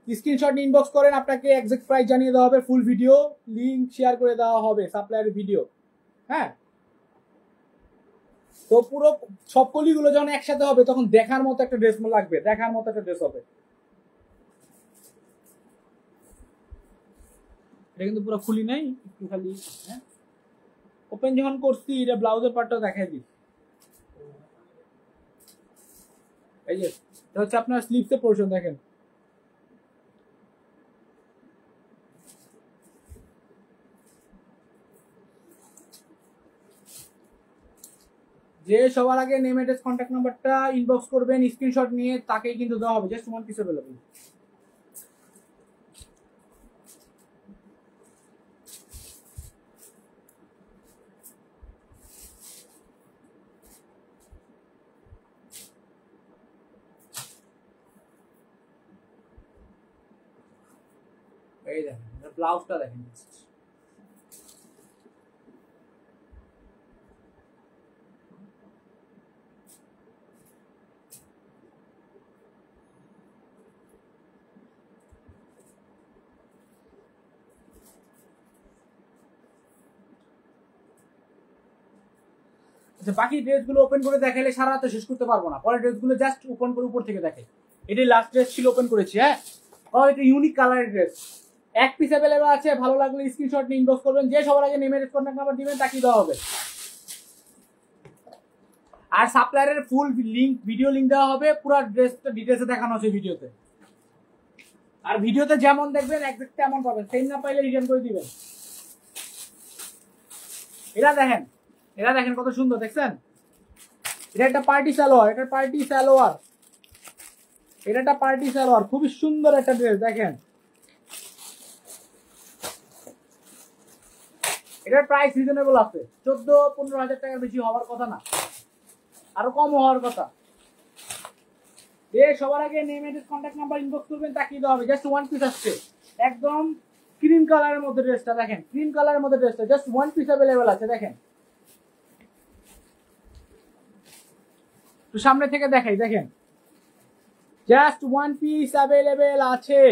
Screenshot inbox করেন, আপনাকে এক্সাক্ট প্রাইস জানিয়ে দেওয়া হবে, ফুল ভিডিও লিংক শেয়ার করে দেওয়া হবে, সাপ্লায়ারের ভিডিও। হ্যাঁ, তো পুরো সব কলিগুলো যখন একসাথে হবে তখন দেখার মতো একটা ড্রেস লাগবে, দেখার মতো একটা ড্রেস হবে। এটা কিন্তু পুরো খুলি নাই, একটু খালি হ্যাঁ ওপেন যখন করছি এটা ব্লাউজের পার্টটা দেখাই দিই। এই যে এটা হচ্ছে আপনার স্লিভসের পোরশন, দেখেন যে সবার আগে নেম অ্যাড্রেস কন্ট্যাক্ট নাম্বারটা ইনবক্স করবেন স্ক্রিনশট নিয়ে, তাকেই কিন্তু দেওয়া হবে জাস্ট ওয়ান পিস অ্যাভেলেবল। এই দেখেন ব্লাউজটা দেখেন, আচ্ছা বাকি ড্রেসগুলো ওপেন করে দেখাইলে সারা রাতে শেষ করতে পারবো না, পরের ড্রেসগুলো জাস্ট ওপেন করে উপর থেকে দেখাই। এটাই লাস্ট ড্রেস ছিল, ওপেন করেছি। হ্যাঁ, এটা ইউনিক কালারের ড্রেস, এক পিস অ্যাভেলেবল আছে, ভালো লাগলে স্ক্রিনশট নিয়ে ইনবক্স করবেন, যে সবার আগে নেমের কন্ট্যাক্ট নাম্বার দিবেন তাকিয়ে দেওয়া হবে। আর সাপ্লায়ারের ফুল লিংক, ভিডিও লিংক দেওয়া হবে, পুরো ড্রেসটা ডিটেইলসে দেখানো আছে ভিডিওতে। আর ভিডিওতে যেমন দেখবেন এক্সাক্ট তেমন পাবেন, সেম না পাইলে রিটার্ন করে দিবেন। এটা দেখেন, এটা দেখেন কত সুন্দর, দেখছেন? এটা একটা পার্টি সালোয়ার, এটা পার্টি সালোয়ার, এটা একটা পার্টি সালোয়ার, খুবই সুন্দর একটা ড্রেস। দেখেন এটার প্রাইস রিজনেবল আছে, 14-15 হাজার টাকার বেশি হওয়ার কথা না, আরো কম হওয়ার কথা। সবার আগে name address contact number inbox করবেন, তাকিয়ে দেওয়া হবে। জাস্ট ওয়ান পিস আসছে, একদম ক্রিম কালারের মধ্যে ড্রেসটা দেখেন, ক্রিম কালারের মধ্যে ড্রেসটা জাস্ট ওয়ান পিস অ্যাভেলেবল আছে। দেখেন তো সামনে থেকে দেখাই, দেখেন জাস্ট ওয়ান পিস অ্যাভেলেবল আছে।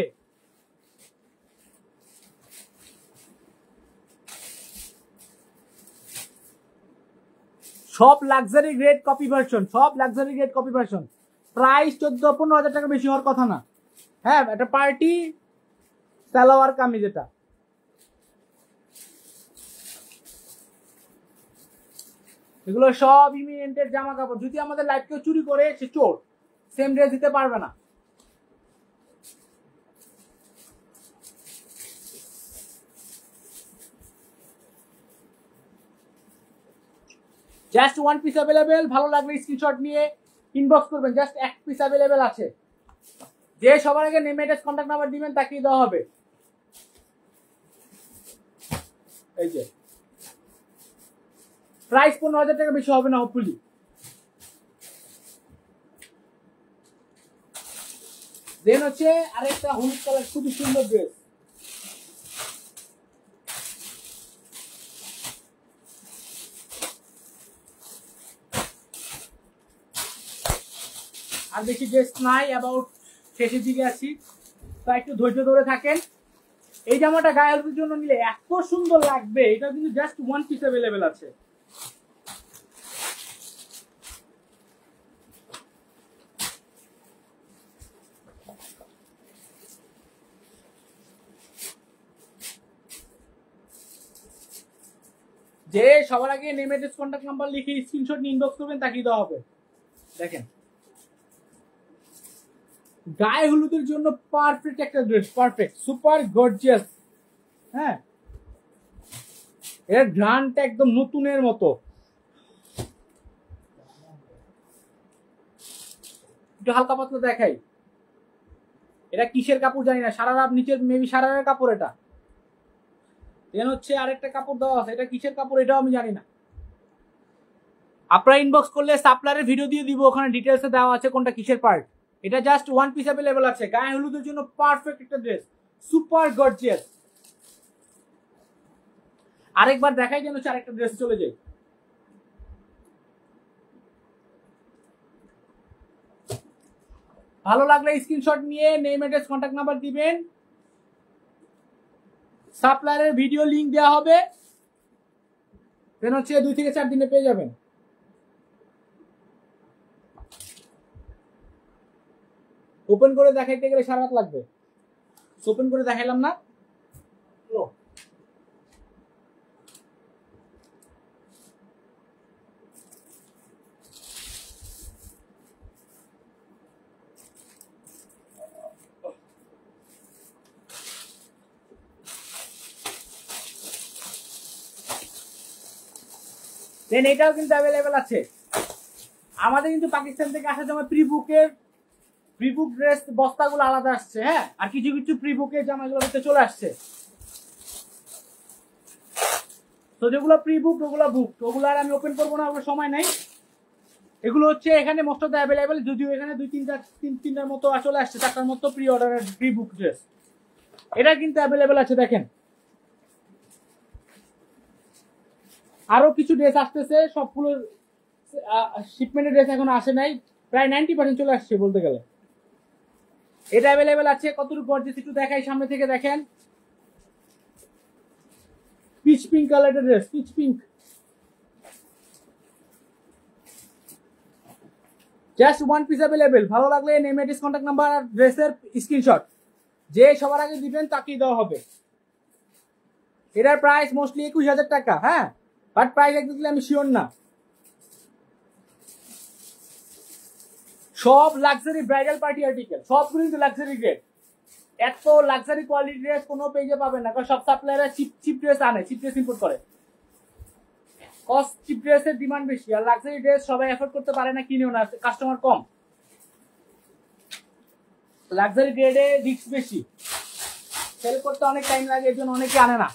সব লাক্সারি গ্রেড কপি ভার্সন, সব luxury grade copy version. Price 14-15 হাজার টাকা বেশি হওয়ার কথা না। হ্যাঁ, এটা পার্টি সালোয়ার কামিজ, এটা এগুলো সব ইমিনেন্টের জামা কাপড়। যদি আমাদের লাইফ কেউ চুরি করে, সে চোর, সেম ড্রেস দিতে পারবে না। জাস্ট ওয়ান পিস অ্যাভেলেবেল, ভালো লাগলে স্ক্রিনশট নিয়ে ইনবক্স করবেন, জাস্ট এক পিস অ্যাভেলেবেল আছে। যে সবার আগে নেম অ্যাড্রেস কন্ট্যাক্ট নাম্বার দিবেন তাকিয়ে দেওয়া হবে। এই যে প্রাইস 15 হাজার টাকা বেশি হবে না হোপফুলি। দেন হচ্ছে আরেকটা হলুদ কালার, খুবই সুন্দর ড্রেস। আর বেশি ড্রেস নাই, অ্যাবাউট শেষের দিকে আছি, তো একটু ধৈর্য ধরে থাকেন। এই জামাটা গায়ে হলুদের জন্য নিলে এত সুন্দর লাগবে, এটা কিন্তু জাস্ট ওয়ান পিস অ্যাভেলেবেল আছে। যে সবার আগে নেম অ্যাড্রেস কন্ট্যাক্ট নাম্বার লিখে স্ক্রিনশট নিয়ে ইনবক্স করবেন, তাকিয়ে দেওয়া হবে। দেখেন গায়ে হলুদের জন্য পারফেক্ট একটা ড্রেস, পারফেক্ট, সুপার গর্জিয়াস। হ্যাঁ, এর গ্রানটা একদম নতুনের মতো। একটু হালকা পাতলা দেখাই, এটা কিসের কাপড় জানি না, সারারার নিচের মেবি সারারার কাপড় এটা। দেন হচ্ছে আরেকটা কাপড় দেওয়া আছে, এটা কিসের কাপড় এটাও আমি জানি না। আপনারা ইনবক্স করলে সাপ্লায়ারের ভিডিও দিয়ে দিব, ওখানে ডিটেলসে দেওয়া আছে কোনটা কিসের পার্ট। এটা জাস্ট ওয়ান পিস অ্যাভেলেবল আছে, গায়ে হলুদের জন্য পারফেক্ট একটা ড্রেস, সুপার গর্জিয়াস। আরেকবার দেখাই যেন হচ্ছে আরেকটা ড্রেস চলে যায়। ভালো লাগলে স্ক্রিনশট নিয়ে নেম অ্যাড্রেস কন্ট্যাক্ট নাম্বার দিবেন, সাপ্লায়ারের ভিডিও লিংক দেওয়া হবে, দেন হচ্ছে 2 থেকে 4 দিনে পেয়ে যাবেন। ওপেন করে দেখাইতে গেলে সারা রাত লাগবে, ওপেন করে দেখাইলাম না। দেন এটাও কিন্তু অ্যাভেলেবেল আছে আমাদের, কিন্তু পাকিস্তান থেকে আসা জামা প্রিবুক ড্রেস বস্তাগুলো আলাদা আসছে, হ্যাঁ, আর কিছু কিছু প্রিবুকের জামাগুলো চলে আসছে। তো যেগুলো প্রিবুক ওগুলো বুক, ওগুলো আর আমি ওপেন করবো না, ওগুলো সময় নাই। এগুলো হচ্ছে এখানে মোস্ট অফ দ্য অ্যাভেলেবেল, যদিও এখানে তিনটার মতো চলে আসছে, 4টার মতো প্রি অর্ডারের প্রিবুক ড্রেস, এটা কিন্তু অ্যাভেলেবেল আছে। দেখেন আরো কিছু ড্রেস আসতেছে, সবগুলো শিপমেন্টের ড্রেস এখন আসে নাই, প্রায় 90% চলে আসছে বলতে গেলে। এটা অ্যাভেলেবেল আছে। কতটুকু গর্জিয়াস একটু দেখাই, সামনে থেকে দেখেন। পিচ পিঙ্ক কালারের dress, pitch pink, just 1 piece available. ভালো লাগলে নেম অ্যাড্রেস কন্ট্যাক্ট নাম্বার আর ড্রেসের স্ক্রিনশট যে সবার আগে দিবেন তাকেই দেওয়া হবে। এটার প্রাইস মোস্টলি 21,000 টাকা, হ্যাঁ, বাট প্রাইস একদমই আমি শিওর না। সব লাক্সারি ব্রাইডাল পার্টি আর্টিকেল, সবগুলো কিন্তু লাক্সারি গ্রেড। এত লাক্সারি কোয়ালিটি ড্রেস কোনো পেজে পাবেন না, কারণ সব সাপ্লায়াররা চিপ ড্রেস আনে, চিপ ড্রেস ইম্পোর্ট করে। কস্ট চিপ ড্রেসের ডিমান্ড বেশি, আর লাক্সারি ড্রেস সবাই এফোর্ড করতে পারে না, কিনেও না, কাস্টমার কম। লাক্সারি গ্রেডে রিস্ক বেশি, সেল করতে অনেক টাইম লাগে, এর জন্য অনেকে আনে না।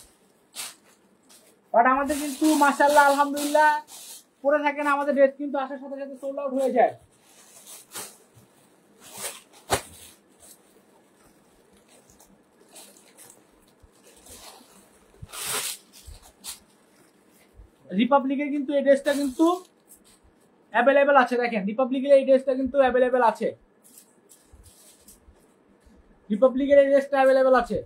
বাট আমাদের কিন্তু মাশাআল্লাহ আলহামদুলিল্লাহ পরে থাকে না, আমাদের ড্রেস কিন্তু আসার সাথে সাথে সোল্ড আউট হয়ে যায়। রিপাবলিকের কিন্তু এই ড্রেসটা কিন্তু অ্যাভেলেবেল আছে, দেখেন রিপাবলিকের এই ড্রেসটা কিন্তু অ্যাভেলেবেল আছে, রিপাবলিকের এই ড্রেসটা অ্যাভেলেবেল আছে।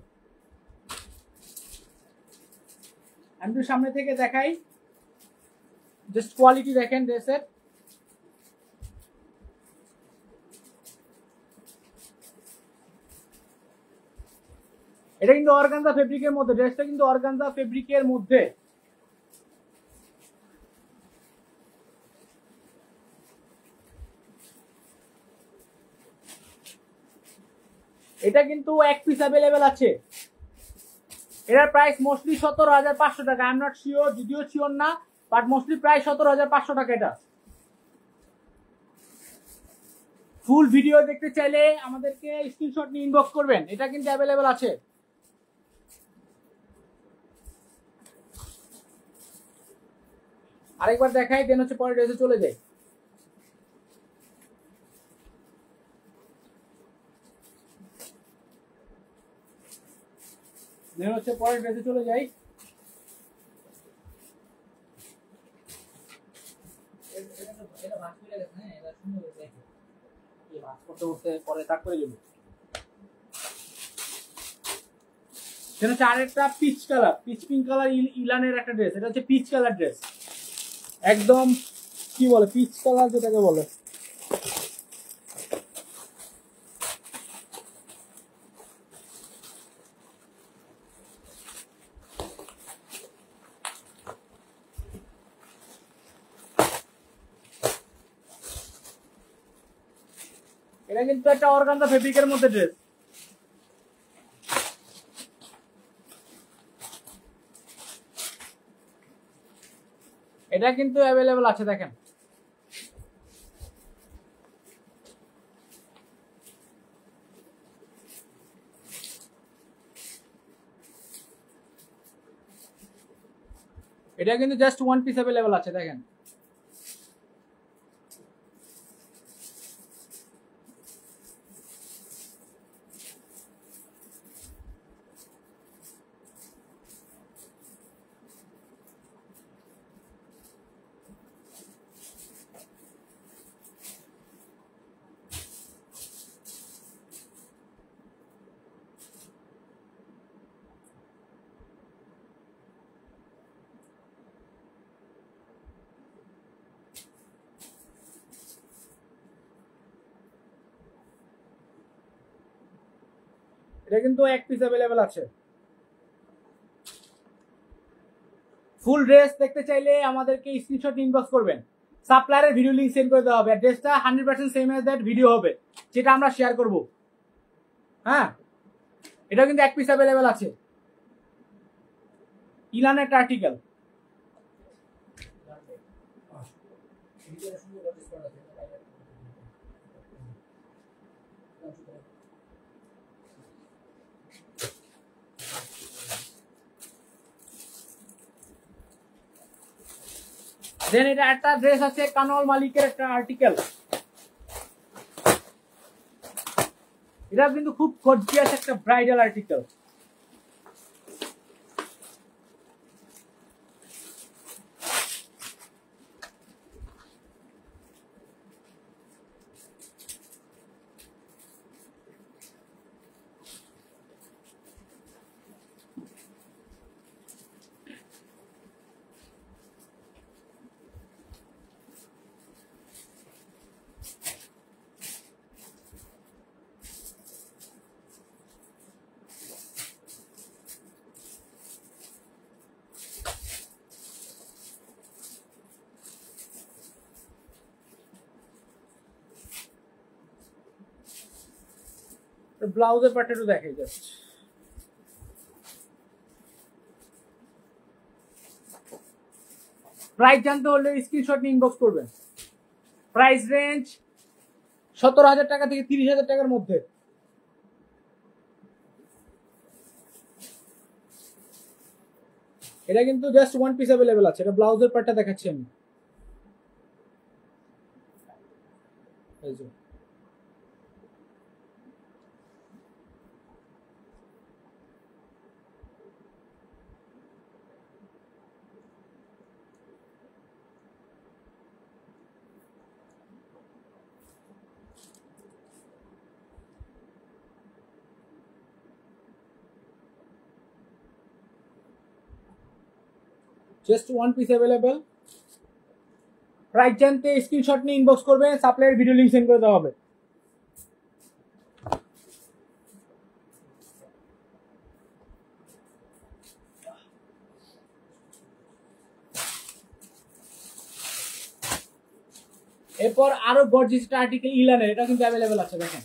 আমি তো সামনে থেকে দেখাই, জাস্ট কোয়ালিটি দেখেন ড্রেসের। এটা কিন্তু অর্গানজা ফেব্রিকের মধ্যে, ড্রেসটা কিন্তু অর্গানজা ফেব্রিকের মধ্যে। এটা কিন্তু 1 পিস অ্যাভেলেবেল আছে। এটার প্রাইস মোস্টলি 17,500 টাকা, আই এম নট শিওর, যদিও শিওর না, বাট মোস্টলি প্রাইস 17,500 টাকা। এটা ফুল ভিডিও দেখতে চাইলে আমাদেরকে স্ক্রিনশট নিয়ে ইনবক্স করবেন, এটা কিন্তু অ্যাভেলেবেল আছে। আরেকবার দেখাই, দেন হচ্ছে পরের ড্রেসে চলে যাই। দেন হচ্ছে পরের ড্রেসে চলে যাই। আরেকটা peach colour, peach pink colour ইলানের একটা ড্রেস, এটা হচ্ছে পিচ কালার ড্রেস, একদম কি বলে পিচ কালার যেটাকে বলে। এটা কিন্তু একটা অর্গানজা ফেব্রিকের মধ্যে ড্রেস। এটা কিন্তু অ্যাভেলেবেল আছে, দেখেন এটা কিন্তু জাস্ট 1 পিস অ্যাভেলেবেল আছে, দেখেন। এটা কিন্তু এক পিস অ্যাভেলেবেল আছে। ফুল ড্রেস দেখতে চাইলে আমাদেরকে স্ক্রিনশট ইনবক্স করবেন, সাপ্লায়ারের ভিডিও লিংক সেন্ড করে দেওয়া হবে। ড্রেসটা 100% সেম এজ দ্যাট ভিডিও হবে, যেটা আমরা শেয়ার করব। হ্যাঁ, এটা কিন্তু এক পিস অ্যাভেলেবেল আছে। ইলানের একটা আর্টিকেল। দেন এটা একটা ড্রেস আছে কানওয়াল মালিকের একটা আর্টিকেল। এটা কিন্তু খুব গর্জিয়াস একটা ব্রাইডাল আর্টিকেল। ব্লাউজের পার্টটা একটু দেখাই জাস্ট। প্রাইস জানতে হলে স্ক্রিনশট নিয়ে ইনবক্স করবেন। প্রাইস রেঞ্জ 17,000 টাকা থেকে 30,000 টাকার মধ্যে। এটা কিন্তু জাস্ট ওয়ান পিস অ্যাভেলেবেল আছে। এটা ব্লাউজের পার্টটা দেখাচ্ছি আমি। Just one piece available. Price জানতে স্ক্রিনশট নিয়ে ইনবক্স করবেন, সাপ্লাইয়ের ভিডিও লিংক সেন্ড করে দেওয়া হবে। এরপর আরো গর্জিয়াস আর্টিকেল ইলানের, এটা কিন্তু অ্যাভেলেবেল আছে। দেখেন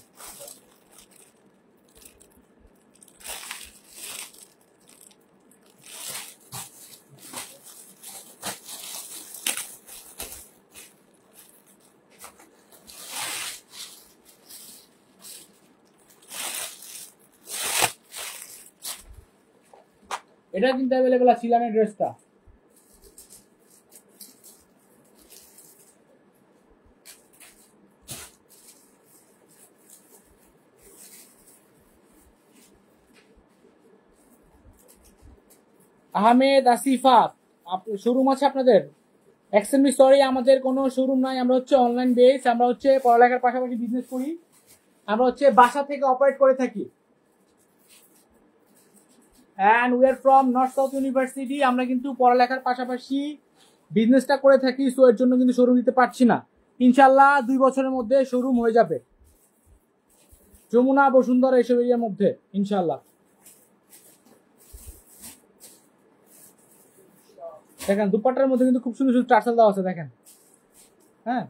এটা কিন্তু অ্যাভেলেবেল আছে ইলানের ড্রেসটা। আহমেদ আসিফা শোরুম আছে আপনাদের? এক্সট্রিমলি সরি, আমাদের কোনো শোরুম নাই। আমরা হচ্ছে অনলাইন বেস। আমরা হচ্ছে পড়ালেখার পাশাপাশি বিজনেস করি। আমরা হচ্ছে বাসা থেকে অপারেট করে থাকি। And we are from north south university. আমরা কিন্তু পড়ালেখার পাশাপাশি বিজনেসটা করে থাকি, সো এর জন্য কিন্তু শোরুম দিতে পারছি না। ইনশাল্লাহ 2 বছরের মধ্যে শোরুম হয়ে যাবে, যমুনা বসুন্ধরা এসব এরিয়ার মধ্যে ইনশাল্লাহ। দেখেন দুপাট্টার মধ্যে কিন্তু খুব সুন্দর সুন্দর টার্সেল দেওয়া আছে। দেখেন, হ্যাঁ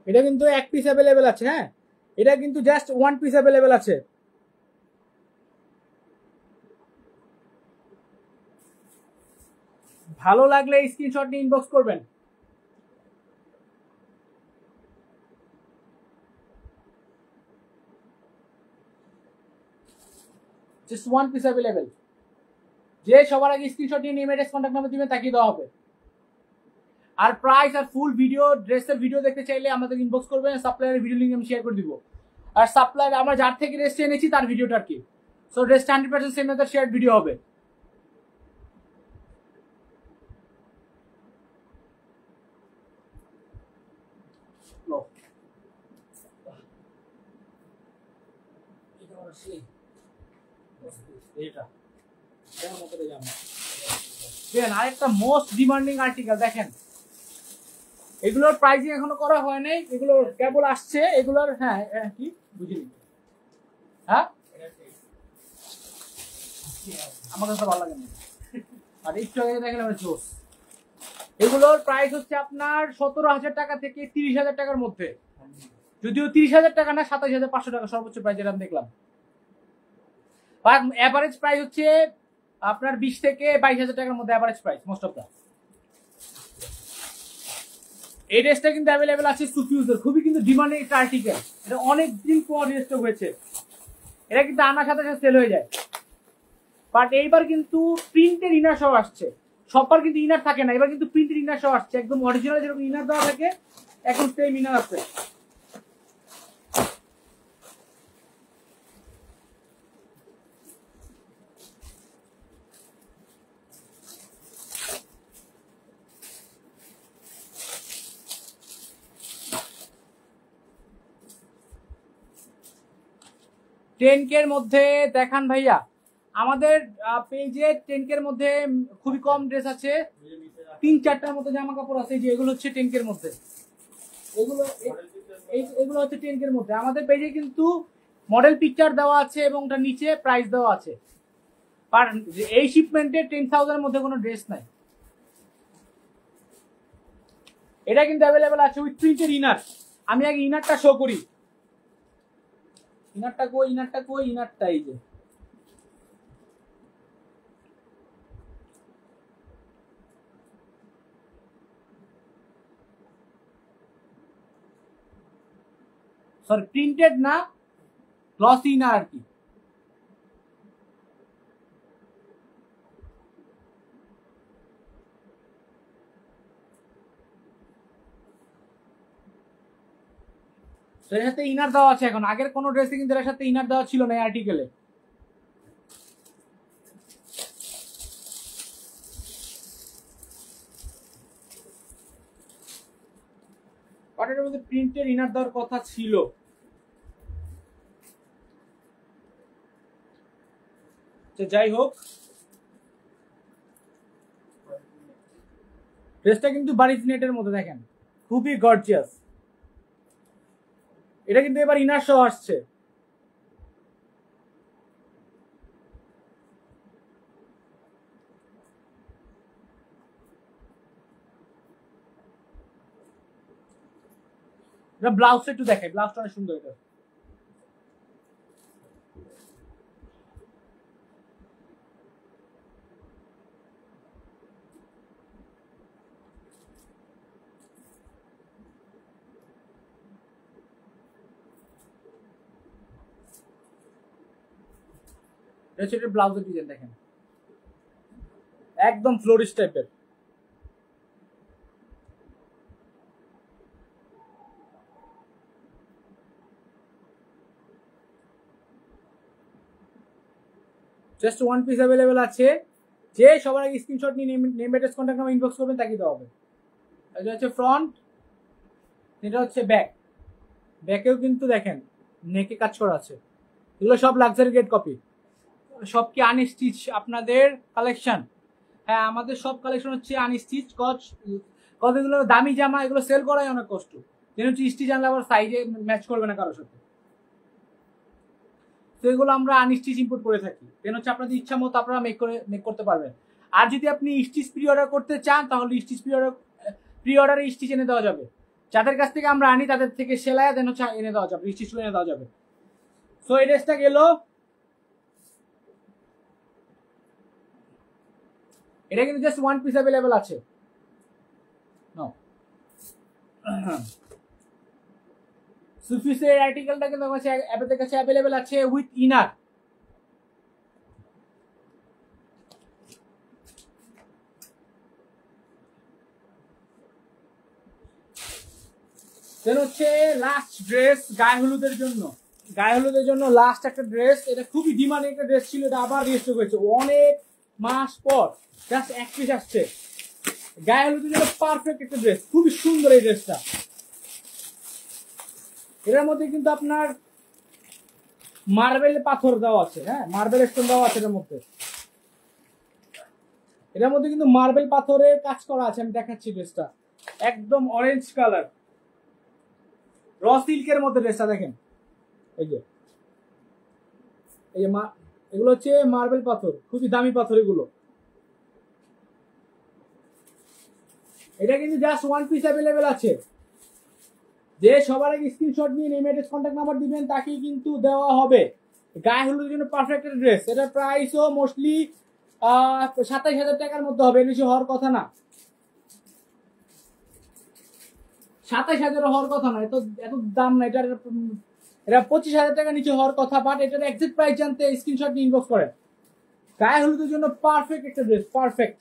এটা কিন্তু এক পিস অ্যাভেলেবেল আছে। হ্যাঁ, এটা কিন্তু জাস্ট ওয়ান পিস অ্যাভেলেবেল আছে। ভালো লাগলে স্ক্রিনশট নিয়ে ইনবক্স করবেন। Just one piece available. যে সবার আগে স্ক্রিনশট নিয়ে নেম অ্যাড্রেস কন্ট্যাক্ট নাম্বার দিবেন তাকিয়ে দেওয়া হবে। আর প্রাইস আর ফুল ভিডিও ড্রেসের ভিডিও দেখতে চাইলে আমাদের ইনবক্স করবেন, সাপ্লায়ারের ভিডিও লিংক আমি শেয়ার করে দিব। আর সাপ্লায়ার আমরা যার থেকে ড্রেসটা এনেছি তার ভিডিওটা আর কি। সো ড্রেসটা 100% সেম মেথড শেয়ার ভিডিও হবে। আরেকটা মোস্ট ডিমান্ডিং আর্টিকেল দেখেন, এগুলোর প্রাইসিং এখনো করা হয় নাই, এগুলো কেবল আসছে এগুলোর। হ্যাঁ কি বুঝিনি, হ্যাঁ আমার কাছে ভালো লাগে না, আর একটু আগে দেখলাম জোস। এগুলোর প্রাইস হচ্ছে আপনার 17,000 টাকা থেকে 30,000 টাকার মধ্যে, যদিও 30,000 টাকা না, 27,500 টাকা সর্বোচ্চ প্রাইস যেটা আমি দেখলাম। এভারেজ প্রাইস হচ্ছে আপনার 20 থেকে 22,000 টাকার মধ্যে average price most of the. এই ড্রেসটা কিন্তু অ্যাভেলেবেল আছে সুফিউজের, খুবই কিন্তু ডিমান্ডেড একটা আর্টিকেল, এটা অনেক দিন পর রেজিস্টার হয়েছে, এটা কিন্তু আনার সাথে সাথে সেল হয়ে যায়। বাট এইবার কিন্তু প্রিন্টের ইনার সহ আসছে, সববার কিন্তু ইনার থাকে না, এবার কিন্তু প্রিন্টের ইনার সহ আসছে, একদম অরিজিনাল যেরকম ইনার দেওয়া থাকে এখন সেম ইনার আছে। টেনকের মধ্যে দেখান ভাইয়া, আমাদের পেজে 10K মধ্যে খুবই কম ড্রেস আছে, 3-4টার মতো জামা কাপড় আছে, যে এগুলো হচ্ছে 10K মধ্যে, এগুলো হচ্ছে 10K মধ্যে। আমাদের পেজে কিন্তু মডেল পিকচার দেওয়া আছে এবং তার নিচে প্রাইস দেওয়া আছে, আর এই শিপমেন্টে 10,000 এর মধ্যে কোনো ড্রেস নাই। এটা কিন্তু অ্যাভেলেবেল আছে উইথ প্রিন্টের ইনার। আমি আগে ইনারটা শো করি, ইনারটা কই, ইনারটা এই যে, সরি প্রিন্টেড না, গ্লসি ইনার আর কি। এর সাথে ইনার দেওয়া আছে এখন, আগের কোনো ড্রেসে কিন্তু এর সাথে ইনার দেওয়া ছিল না এই আর্টিকেলে। এটার মধ্যে প্রিন্টের ইনার দেওয়ার কথা ছিল। যাই হোক, ড্রেসটা কিন্তু বারিশ নেটের মধ্যে দেখেন, খুবই গর্জিয়াস। এটা কিন্তু এবার ইনার সহ আসছে। ব্লাউজটা একটু দেখাই, ব্লাউজটা অনেক সুন্দর। এটা হচ্ছে ব্লাউজের ডিজাইন দেখেন, একদম ফ্লোরিস্ট টাইপের। জাস্ট ওয়ান পিস অ্যাভেলেবেল আছে, যে সবার আগে স্ক্রিনশট নিয়ে name address contact number inbox করবেন তাকে দেওয়া হবে। এটা হচ্ছে ফ্রন্ট, এটা হচ্ছে ব্যাক। ব্যাকেও কিন্তু দেখেন নেকে কাজ করা আছে, এগুলো সব লাক্সারি গ্রেড কপি, সব কি আনস্টিচ আপনাদের কালেকশন। হ্যাঁ আমাদের সব কালেকশন হচ্ছে আনস্টিচ, এগুলো দামি জামা, এগুলো সেল করাই অনেক কষ্ট, যেন হচ্ছে স্টিচ আনলে আবার সাইজে ম্যাচ করবে না কারোর সাথে, তো এগুলো আমরা আনস্টিচ ইম্পোর্ট করে থাকি, দেন হচ্ছে আপনাদের ইচ্ছা মতো আপনারা মেক করতে পারবেন। আর যদি আপনি স্টিচ প্রি অর্ডার করতে চান তাহলে স্টিচ প্রি অর্ডারে স্টিচ এনে দেওয়া যাবে, যাদের কাছ থেকে আমরা আনি তাদের থেকে সেলাই দেন হচ্ছে এনে দেওয়া যাবে, স্টিচ এনে দেওয়া যাবে। সো এই ড্রেসটা গেল, এটা কিন্তু জাস্ট ওয়ান পিস অ্যাভেলেবেল আছে। সুফিসের আর্টিকেলটা কিন্তু আমাদের কাছে অ্যাভেলেবেল আছে উইথ ইনার। দেন হচ্ছে লাস্ট ড্রেস গায়ে হলুদের জন্য লাস্ট একটা ড্রেস, এটা খুবই ডিমান্ড একটা ড্রেস ছিল, এটা আবার রিস্টক হয়েছে অনেক মাস পর, জাস্ট এক পিস আসছে। গায়ে হলুদের জন্য পারফেক্ট একটা ড্রেস, খুবই সুন্দর এই ড্রেসটা। এটার মধ্যে কিন্তু আপনার মার্বেল পাথর দেওয়া আছে, হ্যাঁ মার্বেল স্টোন দেওয়া আছে এটার মধ্যে কিন্তু মার্বেল পাথরের কাজ করা আছে, আমি দেখাচ্ছি ড্রেসটা। একদম অরেঞ্জ কালার, র সিল্কের মধ্যে ড্রেসটা দেখেন। এই যে এগুলো হচ্ছে মার্বেল পাথর, খুবই দামি পাথর এগুলো। এটা কিন্তু জাস্ট ওয়ান পিস অ্যাভেলেবেল আছে। যে সবার আগে স্ক্রিনশট নিয়ে নেম অ্যাড্রেস কন্ট্যাক্ট নাম্বার দিবেন তাকেই কিন্তু দেওয়া হবে গায়ে হলুদের জন্য পারফেক্ট একটা ড্রেস। এটার প্রাইসও মোস্টলি 27,000 টাকার মধ্যে হবে, এর বেশি হওয়ার কথা না। 27,000 হওয়ার কথা না, এত এত দাম না এটার। এটা 25,000 টাকা নিচে হওয়ার কথা, বাট এটার এক্সাক্ট প্রাইস জানতে স্ক্রিনশট নিয়ে ইনবক্স করেন। গায়ে হলুদের জন্য পারফেক্ট একটা ড্রেস, পারফেক্ট।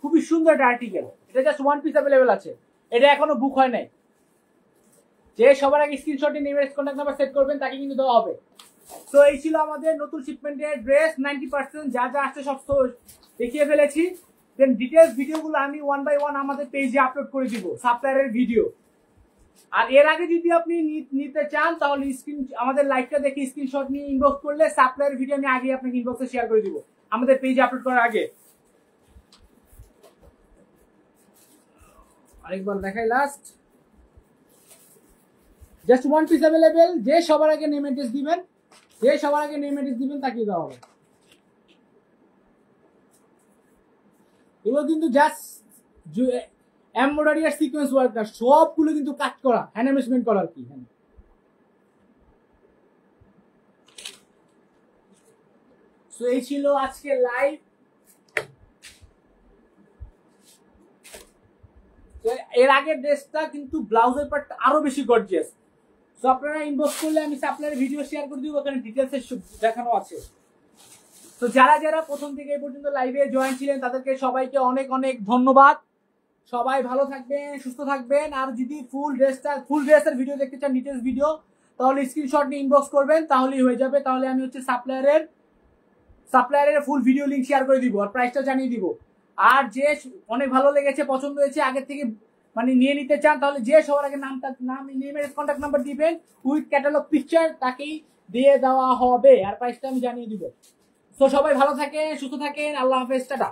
খুবই সুন্দর একটা আর্টিকেল, এটা জাস্ট ওয়ান পিস অ্যাভেলেবেল আছে, এটা এখনো বুক হয় নাই। যে সবার আগে স্ক্রিনশটে নিয়ে কন্ট্যাক্ট নাম্বার সেট করবেন তাকে কিন্তু দেওয়া হবে। তো এই ছিল আমাদের নতুন শিপমেন্টের ড্রেস। 90% যা যা আসছে সব দেখিয়ে ফেলেছি। দেন ডিটেলস ভিডিওগুলো আমি ওয়ান বাই ওয়ান আমাদের পেজে আপলোড করে দিব, সাপ্লায়ারের ভিডিও। আর এর আগে যদি আপনি নিতে চান তাহলে আমাদের লাইভটা দেখে স্ক্রিনশট নিয়ে ইনবক্স করলে সাপ্লায়ারের ভিডিও আমি আগে আপনাকে ইনবক্সে শেয়ার করে দিব আমাদের পেজে আপলোড করার আগে। আরেকবার দেখাই last, just one piece available. যে সবার আগে নেম অ্যাড্রেস দিবেন, যে সবার আগে নেম অ্যাড্রেস দিবেন তাকে দেওয়া হবে। এগুলো কিন্তু জাস্ট এমব্রয়ডারি আর সিকোয়েন্স ওয়ার্ক না, সবগুলো কিন্তু কাজ করা, হ্যান্ডমেড করা আর কি। সো এই ছিল আজকে লাইভ। এর আগের ড্রেসটা কিন্তু ব্লাউজের পার্টটা আরো বেশি গর্জিয়াস। সো আপনারা ইনবক্স করলে আমি সাপ্লায়ারের ভিডিও শেয়ার করে দিব, ওখানে ডিটেলসে দেখানো আছে। তো যারা যারা প্রথম থেকে এই পর্যন্ত লাইভে জয়েন ছিলেন তাদেরকে সবাইকে অনেক অনেক ধন্যবাদ। সবাই ভালো থাকবেন, সুস্থ থাকবেন। আর যদি ফুল ড্রেসের ভিডিও দেখতে চান, ডিটেলস ভিডিও, তাহলে স্ক্রিনশট নিয়ে ইনবক্স করবেন, তাহলেই হয়ে যাবে। তাহলে আমি হচ্ছে সাপ্লায়ারের ফুল ভিডিও লিংক শেয়ার করে দিব আর প্রাইসটা জানিয়ে দিব। আর যে অনেক ভালো লেগেছে, পছন্দ হয়েছে, আগের থেকে মানে নিয়ে নিতে চান, তাহলে যে সবার আগে নাম নেমের কন্ট্যাক্ট নাম্বার দিবেন উইথ ক্যাটালগ পিকচার, তাকেই দিয়ে দেওয়া হবে আর প্রাইসটা আমি জানিয়ে দিব। তো সবাই ভালো থাকেন, সুস্থ থাকেন, আল্লাহ হাফেজ, টাটা।